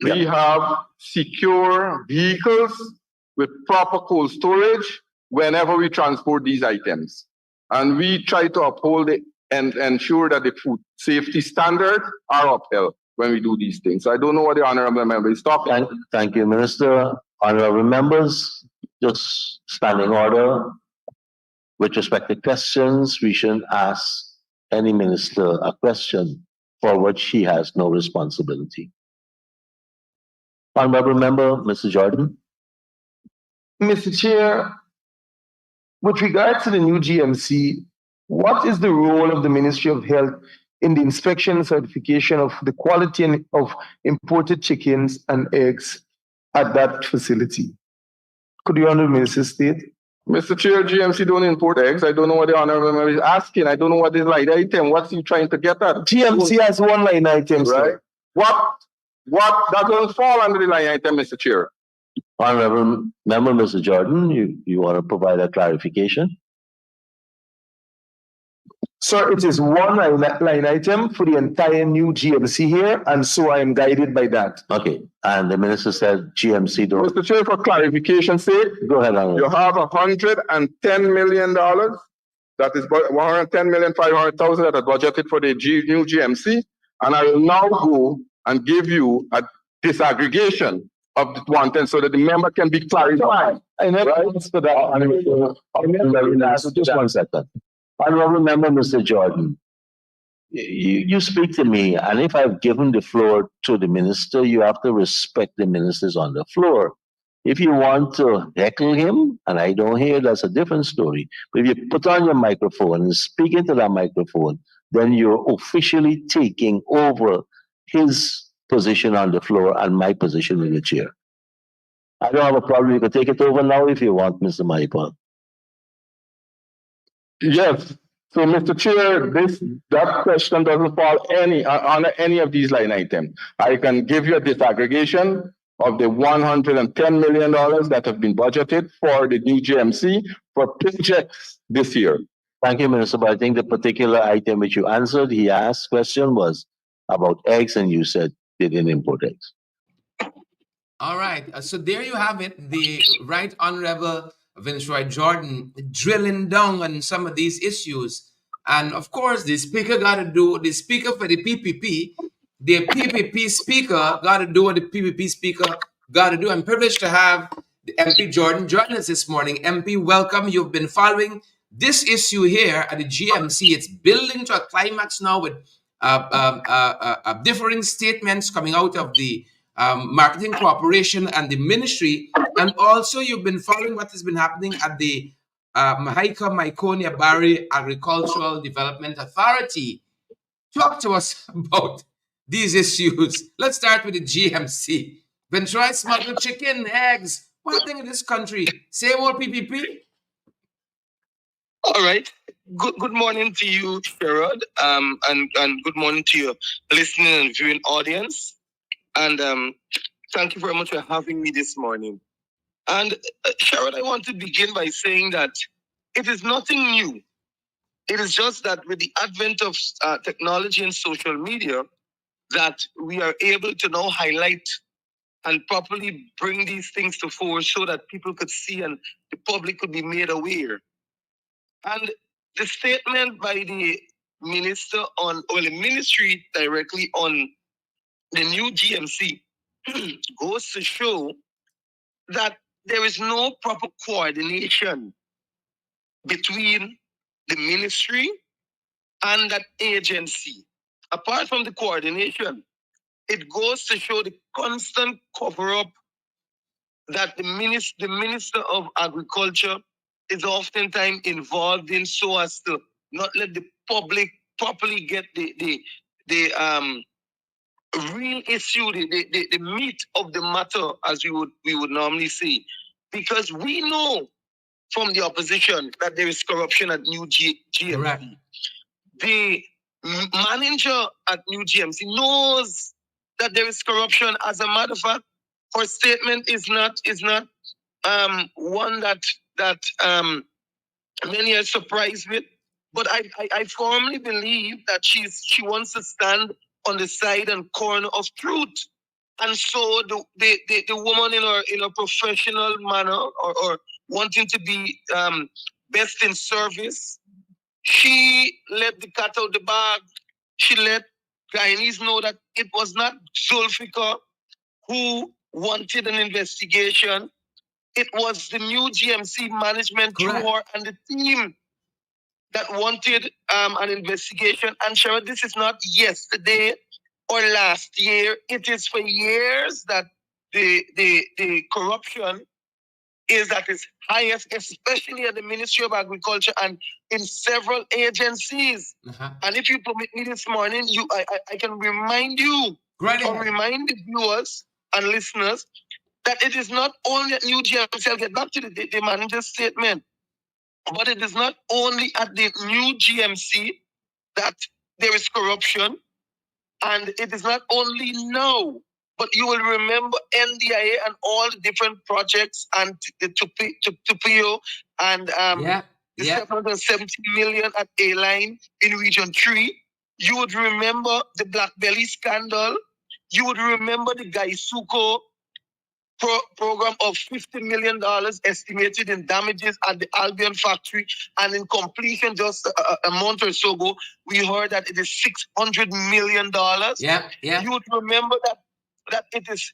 We have secure vehicles with proper cold storage whenever we transport these items. And we try to uphold it and ensure that the food safety standards are upheld when we do these things. So I don't know what the honorable member is talking. Thank you, Minister. Honorable members, just standing order. With respect to questions, we shouldn't ask any minister a question for which he has no responsibility. Honorable Member, Mr. Jordan. Mr. Chair, with regards to the new GMC, what is the role of the Ministry of Health in the inspection and certification of the quality of imported chickens and eggs at that facility? Could the Honourable Minister state? Mr. Chair, GMC don't import eggs. I don't know what the honorable member is asking. I don't know what this line item. What's he trying to get at? GMC has one line item, right? What that doesn't fall under the line item, Mr. Chair? Honorable member, Mr. Jordan, you want to provide a clarification? Sir, it is one line item for the entire new GMC here, and so I am guided by that. Okay, and the minister said GMC don't. Mr. Chair, for clarification's sake, Go ahead, Honorable. you have $110 million. That is $110,500,000 that is budgeted for the new GMC, and I will now go and give you a disaggregation of the 110 so that the member can be clarified. I never asked for that. Just 1 second. Honorable member, Mr. Jordan, you speak to me, and if I've given the floor to the minister, you have to respect the ministers on the floor. If you want to heckle him, and I don't hear, that's a different story. But if you put on your microphone and speak into that microphone, then you're officially taking over his position on the floor and my position in the chair. I don't have a problem. You can take it over now if you want, Mr. Mahipal. Yes. So, Mr. Chair, that question doesn't fall under any of these line items. I can give you a disaggregation of the $110 million that have been budgeted for the new GMC for projects this year. Thank you, Minister. But I think the particular item which you answered, he asked question was about eggs, and you said they didn't import eggs. All right. So there you have it. The Right Honorable Vinceroy Jordan drilling down on some of these issues. And of course, the speaker got to do, the speaker for the PPP speaker got to do what the PPP speaker got to do. I'm privileged to have the MP Jordan join us this morning. MP, welcome. You've been following this issue here at the GMC. It's building to a climax now with differing statements coming out of the Marketing Corporation and the ministry. And also you've been following what has been happening at the Mahika Myconia Barry Agricultural Development Authority. Talk to us about these issues. Let's start with the GMC. Vinceroy smuggled chicken, eggs. One thing in this country, same old PPP. All right. Good morning to you, Sherrod, and good morning to your listening and viewing audience. And thank you very much for having me this morning. And Sherrod, I want to begin by saying that it is nothing new. It is just that with the advent of technology and social media, that we are able to now highlight and properly bring these things to fore so that people could see and the public could be made aware. And the statement by the minister the ministry directly on the new GMC goes to show that there is no proper coordination between the ministry and that agency. Apart from the coordination, it goes to show the constant cover-up that the Minister of Agriculture is oftentimes involved in, so as to not let the public properly get the real issue, the meat of the matter, as we would normally say. Because we know from the opposition that there is corruption at New GMC. Right. The manager at New GMC knows that there is corruption. As a matter of fact, her statement is not one that many are surprised with. But I firmly believe that she wants to stand on the side and corner of truth. And so the woman in a professional manner or wanting to be best in service, she let the cat out the bag. She let Guyanese know that it was not Zulfikar who wanted an investigation. It was the new GMC management through her and the team that wanted an investigation. And Sherrod, this is not yesterday or last year. It is for years that the corruption is at its highest, especially at the Ministry of Agriculture and in several agencies. And if you permit me this morning, I can remind you or remind the viewers and listeners that it is not only at New GMC. I'll get back to the manager's statement. But it is not only at the new GMC that there is corruption, and it is not only now, but you will remember NDIA and all the different projects and the Tupio and the 770 million at A-Line in Region 3. You would remember the Black Belly scandal. You would remember the Gaisuko program of $50 million estimated in damages at the Albion factory, and in completion just a month or so ago, we heard that it is $600 million. You would remember that it is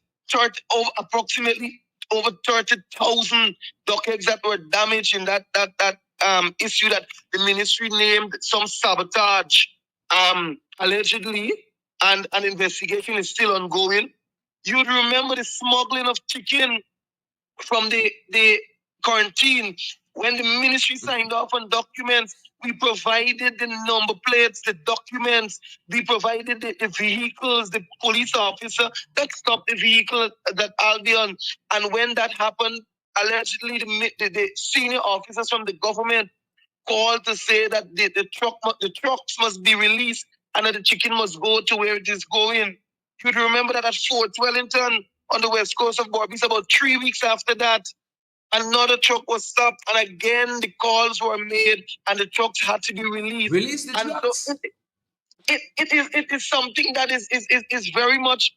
approximately over 30,000 dockets that were damaged in that issue that the ministry named some sabotage, allegedly, and an investigation is still ongoing. You would remember the smuggling of chicken from the quarantine. When the ministry signed off on documents, we provided the number plates, the documents, we provided the vehicles, the police officer that stopped the vehicle at Albion. And when that happened, allegedly the senior officers from the government called to say that the trucks must be released and that the chicken must go to where it is going. You'd remember that at Fort Wellington on the west coast of Barbados, about 3 weeks after that, another truck was stopped, and again the calls were made, and the trucks had to be released. Release the trucks. So it is something that is very much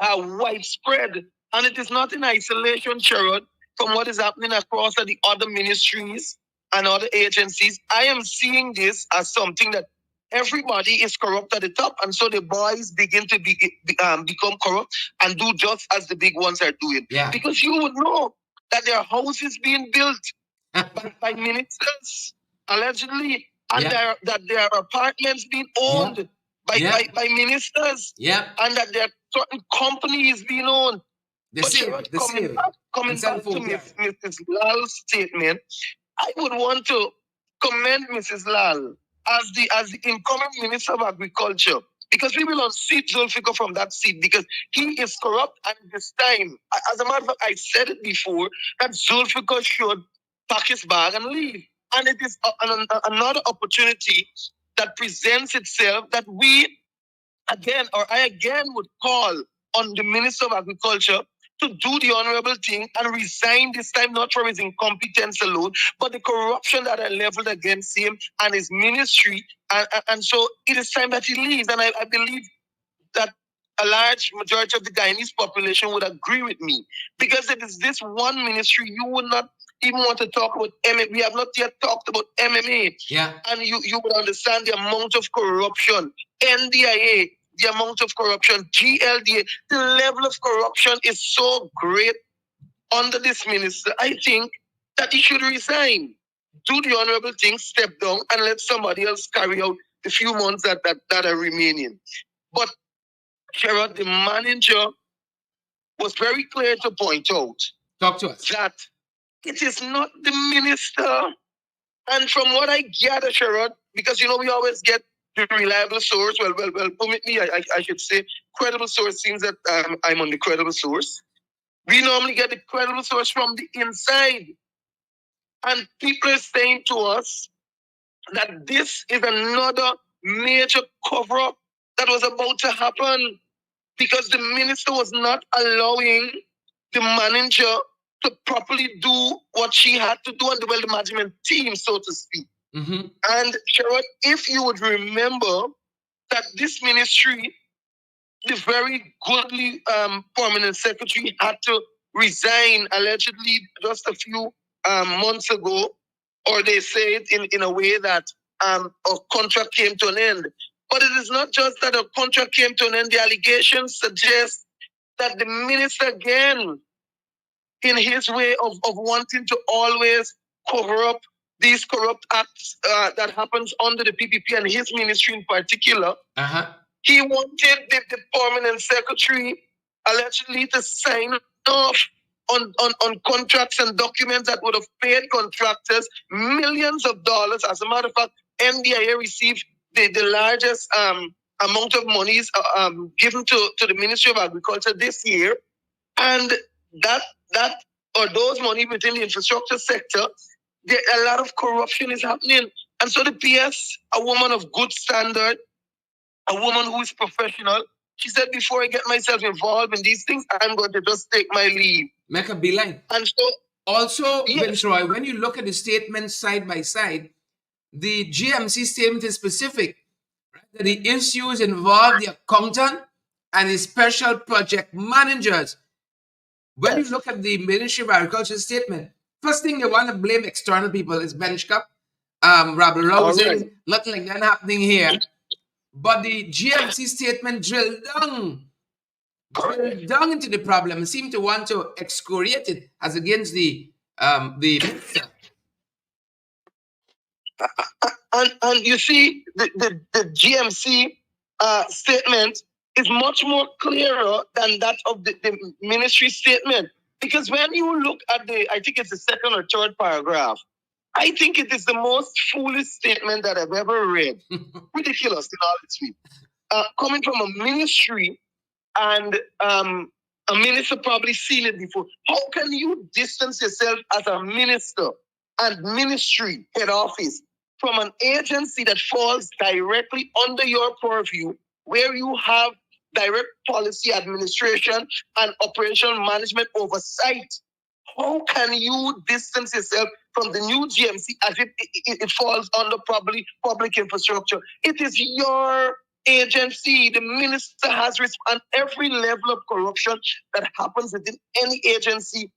widespread, and it is not in isolation, Sherrod, from what is happening across the other ministries and other agencies. I am seeing this as something that everybody is corrupt at the top, and so the boys begin to become corrupt and do just as the big ones are doing. Yeah. Because you would know that there are houses being built by ministers, allegedly, and that there are apartments being owned by ministers, and that there are certain companies being owned. Coming back to Mrs. Lal's statement, I would want to commend Mrs. Lal as the incoming Minister of Agriculture, because we will unseat Zulfikar from that seat because he is corrupt at this time. As a matter of fact, I said it before that Zulfikar should pack his bag and leave. And it is another opportunity that presents itself that I again would call on the Minister of Agriculture to do the honorable thing and resign this time, not for his incompetence alone, but the corruption that are leveled against him and his ministry. And so it is time that he leaves. And I believe that a large majority of the Guyanese population would agree with me, because it is this one ministry you would not even want to talk about MMA. We have not yet talked about MMA. Yeah. And you would understand the amount of corruption, NDIA, the amount of corruption, GLDA, the level of corruption is so great under this minister. I think that he should resign, do the honorable thing, step down, and let somebody else carry out the few months that are remaining. But Sherrod, the manager, was very clear to point out Talk to us. that it is not the minister. And from what I gather, Sherrod, because we always get the reliable source. Well, permit me, I should say credible source, seems that I'm on the credible source. We normally get the credible source from the inside. And people are saying to us that this is another major cover-up that was about to happen, because the minister was not allowing the manager to properly do what she had to do, and the management team, so to speak. Mm-hmm. And Sherrod, if you would remember that this ministry, the very goodly permanent secretary had to resign allegedly just a few months ago, or they say it in a way that a contract came to an end. But it is not just that a contract came to an end. The allegations suggest that the minister, again, in his way of wanting to always cover up these corrupt acts that happens under the PPP and his ministry in particular, he wanted the permanent secretary allegedly to sign off on contracts and documents that would have paid contractors millions of dollars. As a matter of fact, NDIA received the largest amount of monies given to the Ministry of Agriculture this year. And those money within the infrastructure sector, a lot of corruption is happening. And so the PS, a woman of good standard, a woman who is professional, she said, before I get myself involved in these things, I'm going to just take my leave. Make a beeline. And so, also, yes. Vinceroy, when you look at the statements side by side, the GMC statement is specific, right? That the issues involve the accountant and the special project managers. When you look at the Ministry of Agriculture statement, first thing they want to blame external people is bench cup, rabble rousing, Alright. nothing like that happening here. But the GMC statement drilled down into the problem and seemed to want to excoriate it as against the minister. And you see, the GMC statement is much more clearer than that of the ministry statement. Because when you look at I think it's the second or third paragraph, I think it is the most foolish statement that I've ever read. Ridiculous in all its way. Coming from a ministry, and a minister probably seen it before. How can you distance yourself as a minister and ministry head office from an agency that falls directly under your purview, where you have direct policy administration and operational management oversight? How can you distance yourself from the new GMC as if it falls under public infrastructure? It is your agency. The minister has on every level of corruption that happens within any agency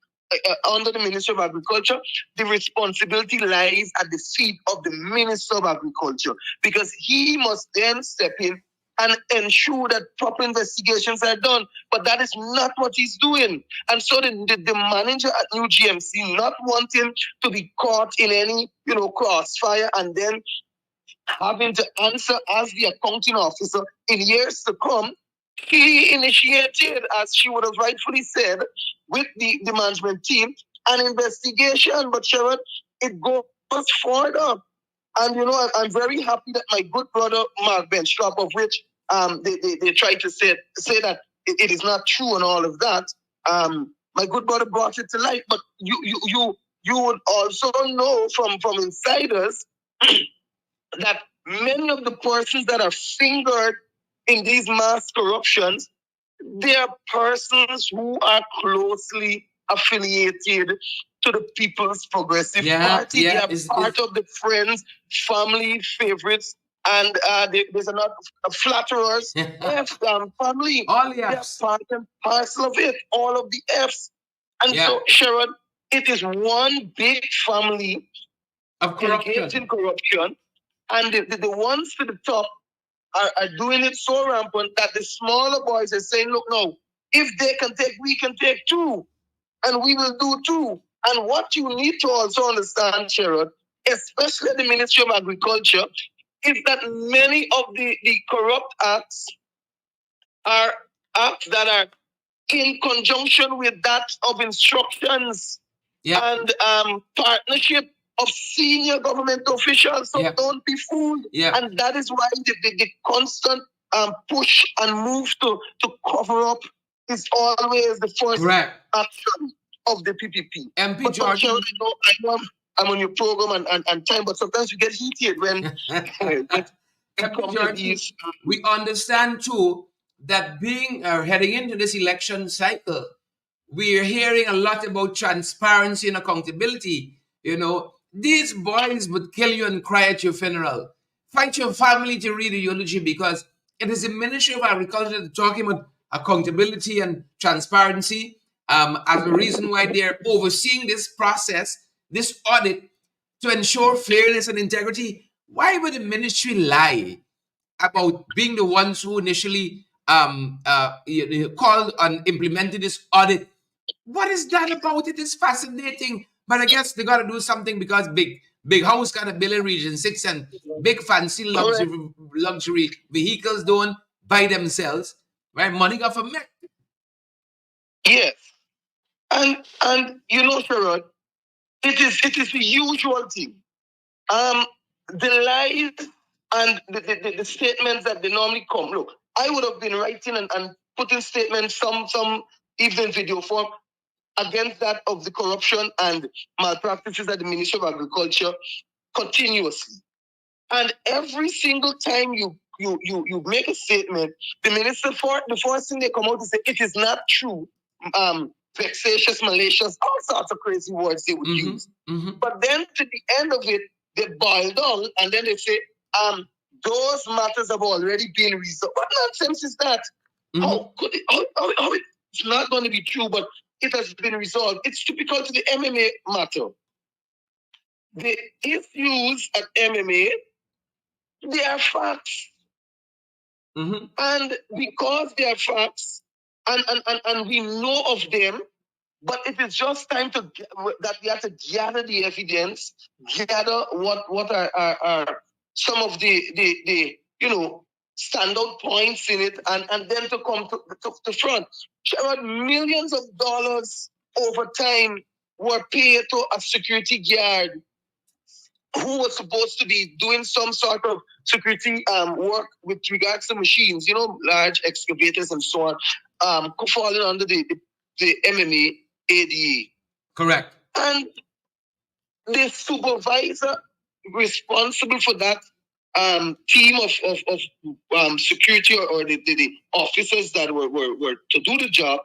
under the Ministry of Agriculture. The responsibility lies at the feet of the Minister of Agriculture, because he must then step in and ensure that proper investigations are done. But that is not what he's doing. And so the manager at New GMC, not wanting to be caught in any crossfire and then having to answer as the accounting officer in years to come, he initiated, as she would have rightfully said, with the management team, an investigation. But Sharon, it goes further. And I'm very happy that my good brother Mark Benstrop, of which they try to say that it is not true and all of that. My good brother brought it to light. But you would also know from insiders that many of the persons that are fingered in these mass corruptions, they are persons who are closely affiliated to the People's Progressive Party. They are part of the friends, family, favorites, and there's another flatterers, F family. All the Fs. They are part and parcel of it, all of the Fs. And so, Sharon, it is one big family of corruption. Engaged in corruption, and the ones to the top are doing it so rampant that the smaller boys are saying, look, no, if they can take, we can take too. And we will do too. And what you need to also understand, Sherrod, especially the Ministry of Agriculture, is that many of the corrupt acts are acts that are in conjunction with that of instructions and partnership of senior government officials. So don't be fooled. And that is why the constant push and move to cover up is always the first action of the PPP. MP Jordan, I know I'm on your program and time, but sometimes you get heated when MP Jordan, we understand too that being heading into this election cycle, we are hearing a lot about transparency and accountability. These boys would kill you and cry at your funeral. Fight your family to read a eulogy, because it is the Ministry of Agriculture that's talking about accountability and transparency as the reason why they're overseeing this process, this audit, to ensure fairness and integrity. Why would the ministry lie about being the ones who initially called and implemented this audit? What is that about? It is fascinating. But I guess they got to do something, because big house got a bill in Region 6, and big fancy luxury vehicles don't buy themselves, right? Money got for me. Yes. And Sherrod, it is the usual thing. The lies and the statements that they normally come. Look, I would have been writing and putting statements, some even video form, against that of the corruption and malpractices at the Ministry of Agriculture continuously. And every single time you make a statement, the minister, for the first thing they come out and say, it is not true. Vexatious, malicious, all sorts of crazy words they would use. But then to the end of it, they boil down and then they say, those matters have already been resolved. What nonsense is that? How could it, how it's not going to be true, but it has been resolved? It's typical to the MMA matter. The issues at MMA, they are facts. And because they are facts, and we know of them, but it is just time that we have to gather the evidence, gather what are some of the standout points in it, and then to come to front. Sherrod, millions of dollars over time were paid to a security guard who was supposed to be doing some sort of security work with regards to machines, large excavators and so on, falling under the MMA ADA. Correct. And the supervisor responsible for that team of security or the officers that were to do the job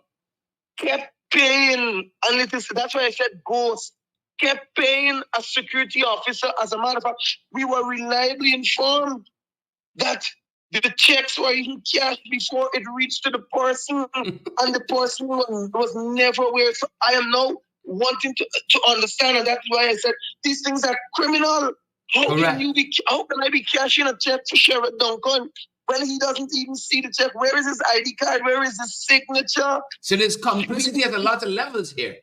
kept paying, and that's why I said ghost, kept paying a security officer. As a matter of fact, we were reliably informed that the checks were even cashed before it reached to the person, and the person was never aware. So I am now wanting to understand, and that's why I said these things are criminal. How can I be cashing a check for Sherrod Duncan when he doesn't even see the check? Where is his ID card? Where is his signature? So there's complicity at a lot of levels here.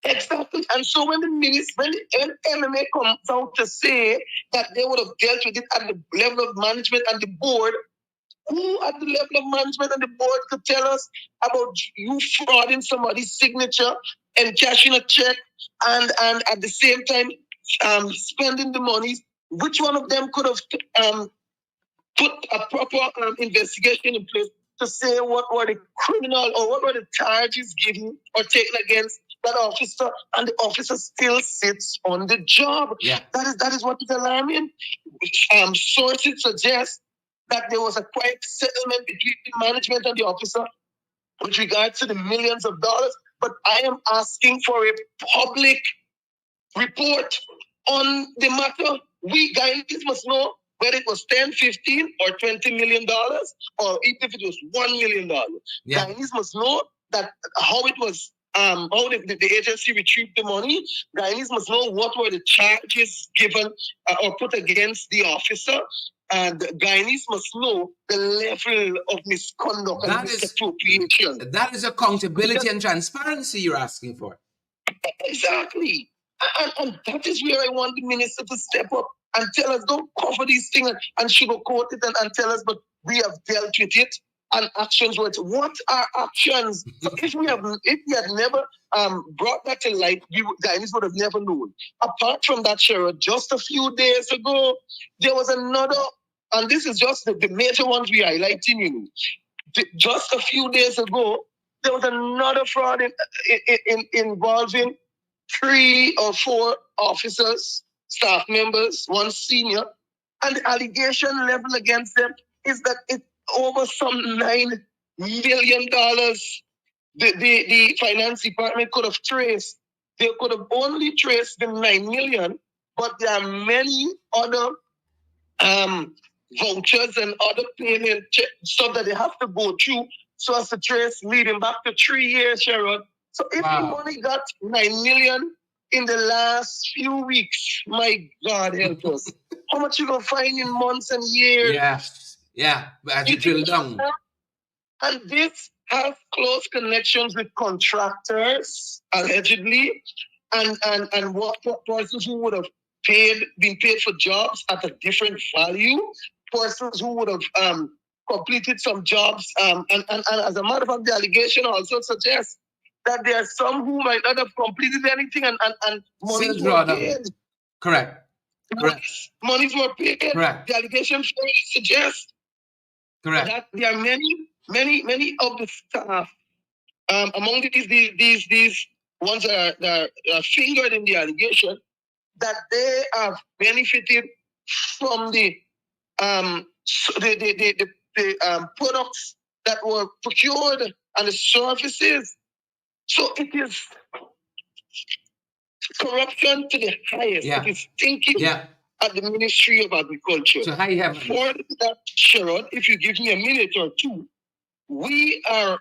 Exactly. And so when the MMA comes out to say that they would have dealt with it at the level of management and the board, who at the level of management and the board could tell us about you frauding somebody's signature and cashing a check and at the same time spending the money? Which one of them could have put a proper investigation in place to say what were the criminal or what were the charges given or taken against that officer, and the officer still sits on the job? Yeah. That is what is alarming. Sources suggest that there was a quiet settlement between management and the officer with regards to the millions of dollars. But I am asking for a public report on the matter. We Guyanese must know whether it was 10, 15, or $20 million, or even if it was $1 million. Yeah. Guyanese must know that how it was, how the agency retrieved the money. Guyanese must know what were the charges given or put against the officer. And Guyanese must know the level of misconduct and misappropriation. That is accountability and transparency you're asking for. Exactly. And that is where I want the minister to step up and tell us, don't cover these things and sugarcoat it and tell us, but we have dealt with it and actions were. What are actions? So if we had never brought that to light, Guyanese would have never known. Apart from that, Sherrod, just a few days ago, there was another, and this is just the major ones we are highlighting, just a few days ago, there was another fraud involving 3 or 4 officers, staff members, one senior, and the allegation level against them is that it's over some $9 million. The finance department could have traced. They could have only traced the 9 million, but there are many other vouchers and other payment stuff that they have to go through so as to trace leading back to 3 years, Sherrod. So if you only got 9 million in the last few weeks, my God help us. How much you gonna find in months and years? Yeah. As you drill down. And this has close connections with contractors, allegedly, and what persons who would have been paid for jobs at a different value, persons who would have completed some jobs, and as a matter of fact, the allegation also suggests that there are some who might not have completed anything and monies were paid. Correct. Monies were paid. Correct. The allegation suggests that there are many of the staff among these ones that are fingered in the allegation, that they have benefited from the products that were procured and the services. So it is corruption to the highest. Yeah. It is thinking at the Ministry of Agriculture. So how you have For that, Sherrod, if you give me a minute or two, we are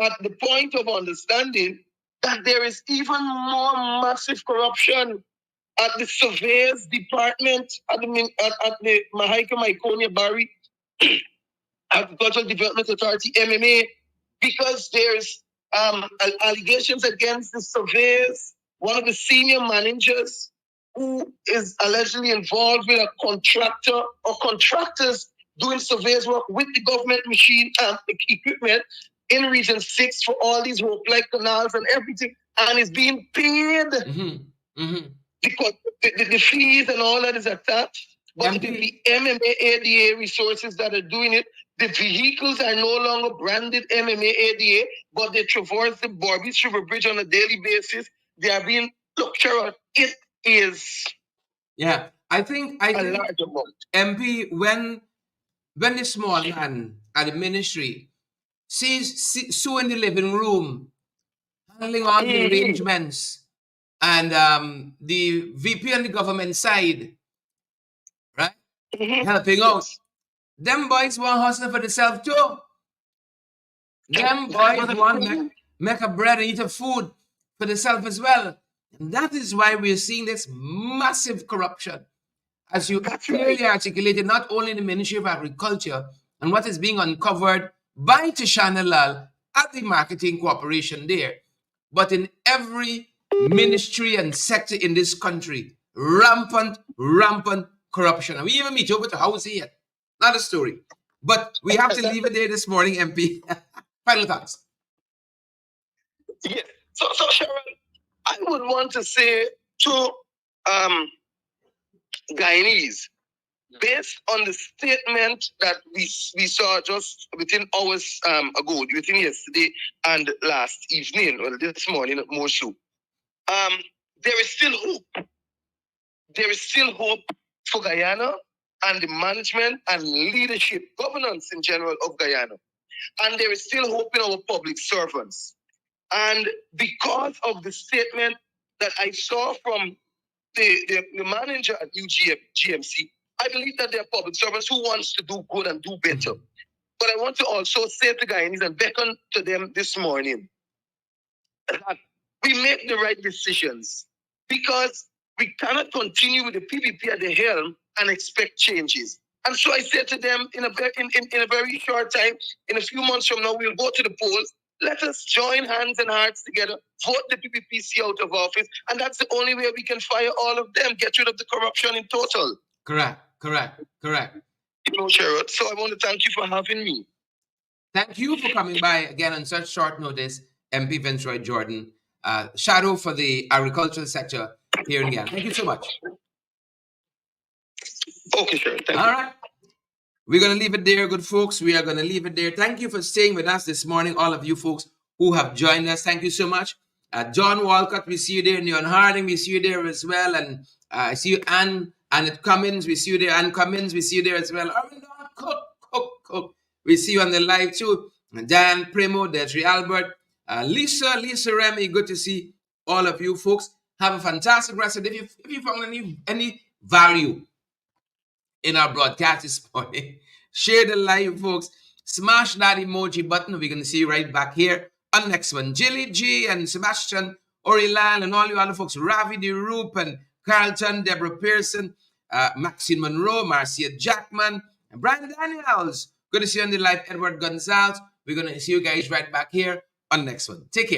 at the point of understanding that there is even more massive corruption at the surveyors department at the Mahaica Myconia Barry Agricultural Development Authority MMA, because there's allegations against the surveyors, one of the senior managers who is allegedly involved with a contractor or contractors doing surveyors work with the government machine equipment in Region 6 for all these rope-like canals and everything, and is being paid because the fees and all that is attached. But the MMA ADA resources that are doing it, the vehicles are no longer branded MMA ADA, but they traverse the Barbies River Bridge on a daily basis. They are being looked at. It is I think large amount. MP, when the small man at the ministry sees Sue in the living room handling all the arrangements, and the VP on the government side, right, helping out. Them boys want hustle for themselves too. Them boys want make a bread and eat a food for themselves as well. And that is why we're seeing this massive corruption, as you clearly articulated, not only in the Ministry of Agriculture and what is being uncovered by Tishana Lal at the Marketing Corporation there, but in every ministry and sector in this country. Rampant corruption. And we even meet over to house here. Not a story. But we have to leave it there this morning, MP. Final thoughts. Yes. So Sharon, I would want to say to Guyanese, based on the statement that we saw just within hours ago, within yesterday and last evening, or this morning more so, there is still hope. There is still hope for Guyana and the management and leadership, governance in general of Guyana. And there is still hope in our public servants. And because of the statement that I saw from the manager at GMC, I believe that there are public servants who wants to do good and do better. But I want to also say to Guyanese and beckon to them this morning that we make the right decisions, because we cannot continue with the PPP at the helm and expect changes. And so I said to them, in a very short time, in a few months from now, we'll go to the polls. Let us join hands and hearts together, vote the PPPC out of office, and that's the only way we can fire all of them, get rid of the corruption in total. Correct. You know, Sherrod, so I want to thank you for having me. Thank you for coming by again on such short notice, MP Vinceroy Jordan, shadow for the agricultural sector here in Ghana. Thank you so much. Okay, sure. Thank you. All right. We're going to leave it there, good folks. We are going to leave it there. Thank you for staying with us this morning, all of you folks who have joined us. Thank you so much. John Walcott, we see you there. Neon Harding, we see you there as well. And I see you, Annette Cummins, we see you there. Ann Cummins, we see you there as well. Cook. We see you on the live too. Dan Primo, Detri Albert, Lisa Remy, good to see all of you folks. Have a fantastic rest of the day. If you found any value in our broadcast this morning, share the live, folks. Smash that emoji button. We're going to see you right back here on the next one. Jilly G and Sebastian Orilal and all you other folks. Ravi DeRoop and Carlton, Deborah Pearson, Maxine Monroe, Marcia Jackman, and Brian Daniels. Good to see you on the live. Edward Gonzalez. We're going to see you guys right back here on the next one. Take care.